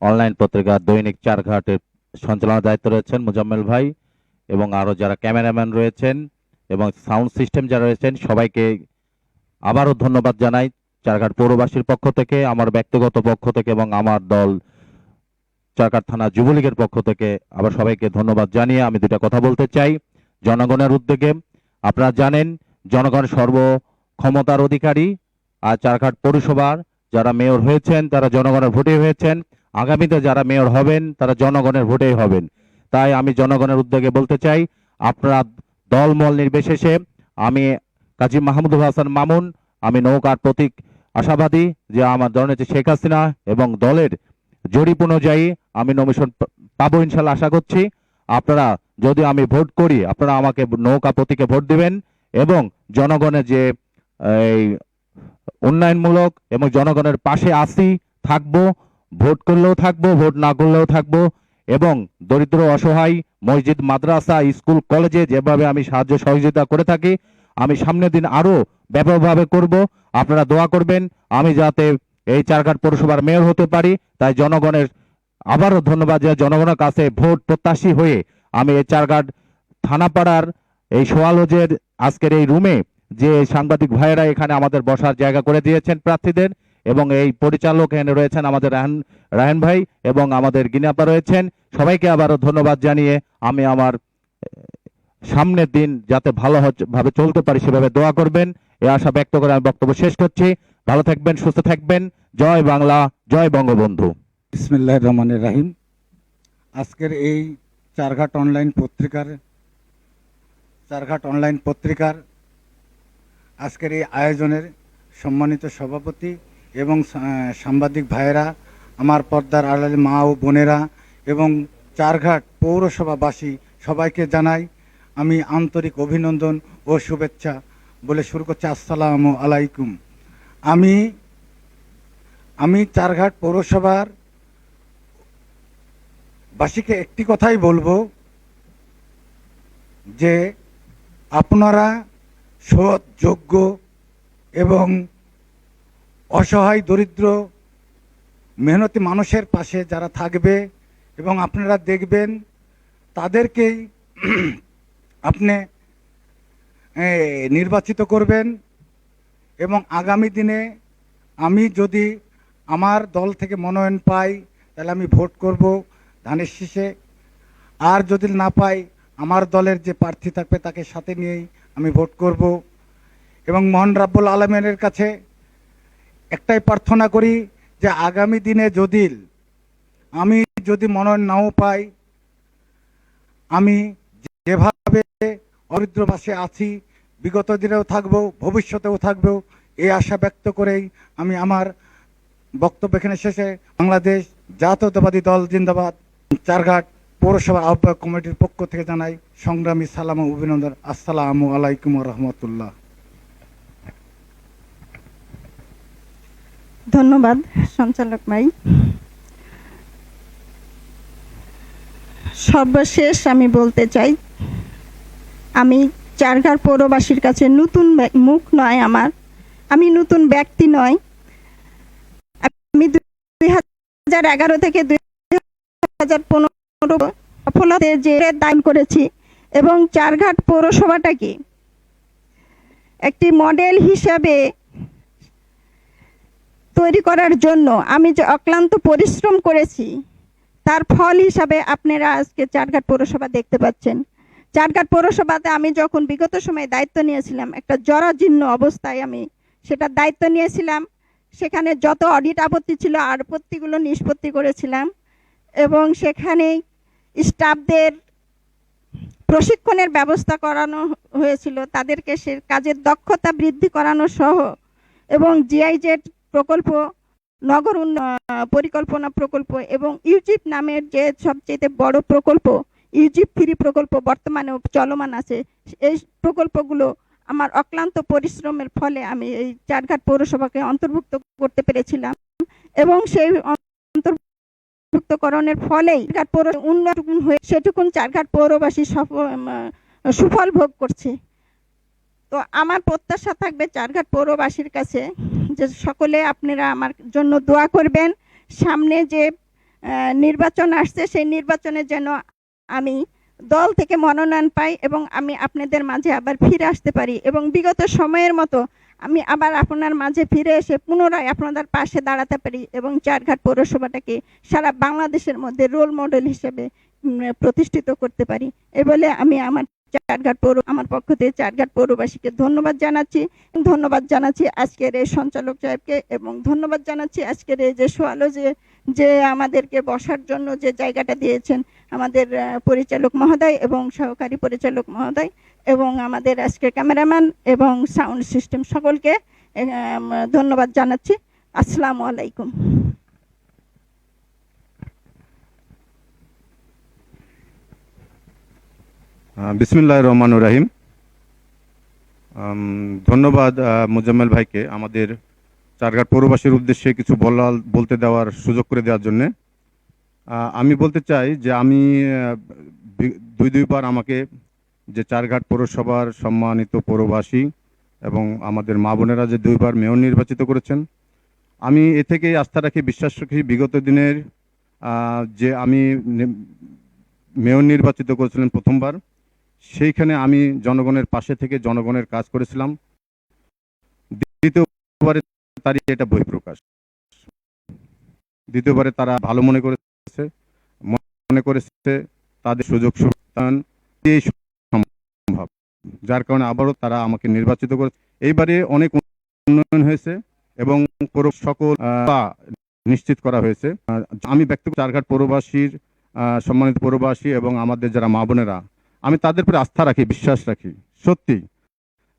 Speaker 2: অনলাইন পত্রিকা দৈনিক চারঘাটের সঞ্চালনার দায়িত্ব রয়েছেন মোজাম্মেল ভাই এবং আরো যারা ক্যামেরাম্যান রয়েছেন এবং সাউন্ড সিস্টেম যারা রয়েছেন, সবাইকে আবারও ধন্যবাদ জানাই চারঘাট পৌরবাসীর পক্ষ থেকে, আমার ব্যক্তিগত পক্ষ থেকে এবং আমার দল চারঘাট থানা যুবলীগের পক্ষ থেকে আবার সবাইকে ধন্যবাদ জানিয়ে আমি দুটা কথা বলতে চাই। জনগণের উদ্যোগে, আপনারা জানেন জনগণ সর্ব ক্ষমতার অধিকারী, আর চারঘাট পৌরসভার যারা মেয়র হয়েছেন তারা জনগণের ভোটে হয়েছেন, আগামীতে যারা মেয়র হবেন তারা জনগণের ভোটেই হবেন। তাই আমি জনগণের উদ্যোগে বলতে চাই, আপনারা দলমল নির্বিশেষে, আমি কাজী মাহমুদুল হাসান মামুন, আমি নৌকার প্রতীক আশাবাদী যে আমার দলনেত্রী শেখ হাসিনা এবং দলের জরিপ অনুযায়ী আমি নমিনেশন পাবো ইনশাল্লাহ, আশা করছি। আপনারা যদি আমি ভোট করি, আপনারা আমাকে নৌকা প্রতীকে ভোট দিবেন এবং জনগণের যে এই উন্নয়নমূলক এবং জনগণের পাশে আসি, থাকবো, ভোট করলেও থাকবো, ভোট না করলেও থাকবো এবং দরিদ্র অসহায় মসজিদ, মাদ্রাসা, স্কুল, কলেজে যেভাবে আমি সাহায্য সহযোগিতা করে থাকি, আমি সামনের দিন আরো
Speaker 11: ব্যাপকভাবে করব। আপনারা দোয়া করবেন আমি যাতে এই চারঘাট পৌরসভার মেয়র হতে পারি। তাই জনগণের আবারও ধন্যবাদ যে জনগণের কাছে ভোট প্রত্যাশী হয়ে আমি এই চারঘাট থানাপাড়ার এই সোয়ালহজের আজকের এই রুমে যে সাংবাদিক ভাইয়েরা এখানে আমাদের বসার জায়গা করে দিয়েছেন প্রার্থীদের, এবং এই পরিচালক এখানে রয়েছেন আমাদের রায়হান ভাই এবং আমাদের গিনাপা রয়েছেন, সবাইকে আবারও ধন্যবাদ জানিয়ে আমি আমার সামনের দিন যাতে ভাবে চলতে পারি সেভাবে দোয়া করবেন এই আশা ব্যক্ত করে আমি বক্তব্য শেষ করছি। ভালো থাকবেন, সুস্থ থাকবেন। জয় বাংলা, জয় বঙ্গবন্ধু।
Speaker 12: বিসমিল্লাহির রহমানির রহিম। আজকের এই চারঘাট অনলাইন পত্রিকার আজকের এই আয়োজনের সম্মানিত সভাপতি এবং সাংবাদিক ভাইয়েরা, আমার পর্দার আড়ালে মা ও বোনেরা এবং চারঘাট পৌরসভাবাসী সবাইকে জানাই আমি আন্তরিক অভিনন্দন ও শুভেচ্ছা বলে শুরু করছি। আসসালামু আলাইকুম। আমি চারঘাট পৌরসভার বাসীকে একটি কথাই বলবো যে আপনারা সৎ, যোগ্য এবং অসহায়, দরিদ্র, মেহনতি মানুষের পাশে যারা থাকবে এবং আপনারা দেখবেন তাদেরকেই আপনি নির্বাচিত করবেন। এবং আগামী দিনে আমি যদি আমার দল থেকে মনোনয়ন পাই তাহলে আমি ভোট করব ধানের শীষে, আর যদি না পাই আমার দলের যে প্রার্থী থাকবে তাকে সাথে নিয়েই আমি ভোট করব। এবং মহান রাব্বুল আলামিনের কাছে একটাই প্রার্থনা করি যে আগামী দিনে আমি যদি মনোনয়ন নাও পাই, আমি যেভাবে দরিদ্র পাশে আছি বিগত দিনেও থাকবো, ভবিষ্যতেও থাকবো, এই আশা ব্যক্ত করেই আমি আমার বক্তব্য এখানে শেষে বাংলাদেশ জাতীয়তাবাদী দল জিন্দাবাদ চারঘাট পৌরসভা আহ্বায়ক কমিটির পক্ষ থেকে জানাই সংগ্রামী সালাম ও অভিনন্দন। আসসালামু আলাইকুম ওয়া রাহমাতুল্লাহ।
Speaker 9: ধন্যবাদ সঞ্চালক ভাই। সর্বশেষ আমি বলতে চাই, আমি চারঘাট পৌরবাসীর কাছে নতুন মুখ নয়, আমি নতুন ব্যক্তি নয়। আমি 2011 থেকে 2015 সফলতায় যে দান করেছি এবং চারঘাট পৌরসভাটাকে একটি মডেল হিসাবে তৈরি করার জন্য আমি যে অক্লান্ত পরিশ্রম করেছি তার ফল হিসাবে আপনারা আজকে চারঘাট পৌরসভা দেখতে পাচ্ছেন। চারঘাট পৌরসভাতে আমি যখন বিগত সময়ে দায়িত্ব নিয়েছিলাম, একটা জরাজীর্ণ অবস্থায় আমি সেটা দায়িত্ব নিয়েছিলাম। সেখানে যত অডিট আপত্তি ছিল আপত্তিগুলো নিষ্পত্তি করেছিলাম এবং সেখানে স্টাফদের প্রশিক্ষণের ব্যবস্থা করানো হয়েছিল, তাদেরকে সে কাজের দক্ষতা বৃদ্ধি করানো সহ, এবং জিআইজেড প্রকল্প, নগর পরিকল্পনা প্রকল্প এবং ইউজিপ নামের যে সবচেয়ে বড় প্রকল্প, ইউজিপ ফ্রি প্রকল্প বর্তমানে চলমান আছে, এই প্রকল্পগুলো আমার অক্লান্ত পরিশ্রমের ফলে আমি এই চারঘাট পৌরসভাকে অন্তর্ভুক্ত করতে পেরেছিলাম এবং সেই অন্তর্ভুক্তকরণের ফলেই চারঘাট পৌর উন্নত হয়ে সেটুকুন চারঘাট পৌরবাসী সুফল ভোগ করছে। তো আমার প্রত্যাশা থাকবে চারঘাট পৌরবাসীর কাছে যে সকলে আপনারা আমার জন্য দোয়া করবেন। সামনে যে নির্বাচন আসছে সেই নির্বাচনে যেন আমি দল থেকে মনোনয়ন পাই এবং আমি আপনাদের মাঝে আবার ফিরে আসতে পারি এবং বিগত সময়ের মতো আমি আবার আপনার মাঝে ফিরে এসে পুনরায় আপনাদের পাশে দাঁড়াতে পারি এবং চারঘাট পৌরসভাটাকে সারা বাংলাদেশের মধ্যে রোল মডেল হিসেবে প্রতিষ্ঠিত করতে পারি। এ বলে আমি আমার পক্ষ থেকে চারঘাট পৌরবাসীকে ধন্যবাদ জানাচ্ছি আজকের এই সঞ্চালক সাহেবকে এবং ধন্যবাদ জানাচ্ছি আজকের এই যে সোয়ালো যে আমাদেরকে বসার জন্য যে জায়গাটা দিয়েছেন আমাদের পরিচালক মহোদয় এবং সহকারী পরিচালক মহোদয় এবং আমাদের আজকের ক্যামেরাম্যান এবং সাউন্ড সিস্টেম সকলকে ধন্যবাদ জানাচ্ছি। আসসালামু আলাইকুম।
Speaker 10: বিসমিল্লাহির রহমানির রহিম। ধন্যবাদ মুজাম্মেল ভাইকে আমাদের চারঘাট পৌরবাসীর উদ্দেশ্যে কিছু বলতে দেওয়ার সুযোগ করে দেওয়ার জন্যে। আমি বলতে চাই যে আমি দুইবার আমাকে যে চারঘাট পৌরসভার সম্মানিত পৌরবাসী এবং আমাদের মা বোনেরা যে 2বার মেয়র নির্বাচিত করেছেন। আমি এ থেকেই আস্থা রাখি, বিশ্বাস রাখি, বিগত দিনের যে আমি মেয়র নির্বাচিত করেছিলেন প্রথমবার, সেইখানে আমি জনগণের পাশে থেকে জনগণের কাজ করেছিলাম। দ্বিতীয়বারে তারই এটা বহিঃপ্রকাশ। দ্বিতীয়বারে তারা ভালো মনে করেছে তাদের সুযোগ সুবিধা সম্ভব, যার কারণে আবারও তারা আমাকে নির্বাচিত করে। এইবারে অনেক উন্নয়ন হয়েছে এবং সকল নিশ্চিত করা হয়েছে। আমি ব্যক্তিগত চারঘাট পৌরবাসীর সম্মানিত পৌরবাসী এবং আমাদের যারা মা বোনেরা, আমি তাদের উপরে আস্থা রাখি, বিশ্বাস রাখি সত্যি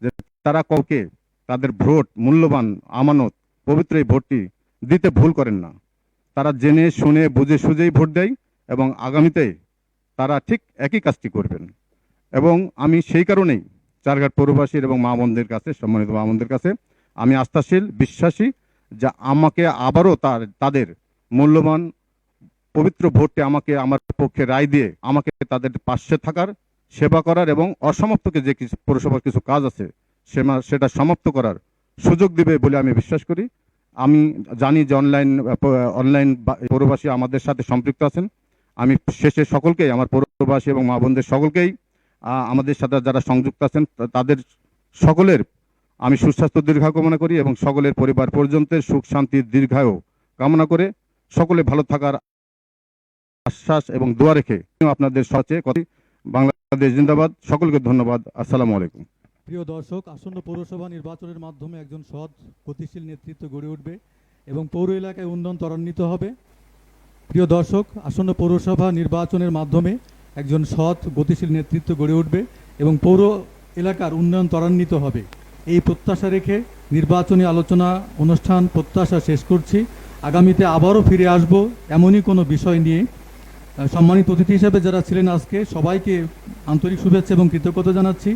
Speaker 10: যে তারা কাউকে তাদের ভোট, মূল্যবান আমানত, পবিত্র এই ভোটটি দিতে ভুল করেন না। তারা জেনে শুনে বুঝে সুঝেই ভোট দেয় এবং আগামীতে তারা ঠিক একই কাজটি করবেন। এবং আমি সেই কারণেই চারঘাট পৌরবাসীর এবং মা বোনদের কাছে, সম্মানিত মা বোনদের কাছে আমি আস্থাশীল, বিশ্বাসী যে আমাকে আবারও তাদের মূল্যবান পবিত্র ভোটে আমাকে আমার পক্ষে রায় দিয়ে আমাকে তাদের পাশে থাকার, সেবা করার এবং অসমাপ্তকে যে কিছু পৌরসভার কিছু কাজ আছে সেটা সমাপ্ত করার সুযোগ দিবে বলে আমি বিশ্বাস করি। আমি জানি যে অনলাইন পৌরবাসী আমাদের সাথে সম্পৃক্ত আছেন। আমি শেষে সকলকেই, আমার পৌরবাসী এবং মা বোনদের সকলকেই, আমাদের সাথে যারা সংযুক্ত আছেন তাদের সকলের আমি সুস্বাস্থ্য দীর্ঘায়ু কামনা করি এবং সকলের পরিবার পর্যন্তের সুখ শান্তির দীর্ঘায়ু কামনা করে সকলে ভালো থাকার আশ্বাস এবং দোয়া রেখে আপনাদের সাথে কথা। বাংলাদেশ জিন্দাবাদ। সকলকে ধন্যবাদ। আসসালামু আলাইকুম।
Speaker 1: প্রিয় দর্শক, আসন্ন পৌরসভা নির্বাচনের মাধ্যমে একজন সৎ, গতিশীল নেতৃত্ব গড়ে উঠবে এবং পৌর এলাকায় উন্নয়ন ত্বরান্বিত হবে। প্রিয় দর্শক, আসন্ন পৌরসভা নির্বাচনের মাধ্যমে একজন সৎ, গতিশীল নেতৃত্ব গড়ে উঠবে এবং পৌর এলাকার উন্নয়ন ত্বরান্বিত হবে। এই প্রত্যাশা রেখে নির্বাচনী আলোচনা অনুষ্ঠান প্রত্যাশা শেষ করছি। আগামীতে আবারও ফিরে আসব এমনই কোনো বিষয় নিয়ে। সম্মানিত অতিথি হিসেবে যারা ছিলেন আজকে, সবাইকে আন্তরিক শুভেচ্ছা এবং কৃতজ্ঞতা জানাচ্ছি।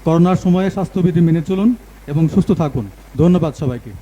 Speaker 1: করোনার সময়ে স্বাস্থ্যবিধি মেনে চলুন এবং সুস্থ থাকুন। ধন্যবাদ সবাইকে।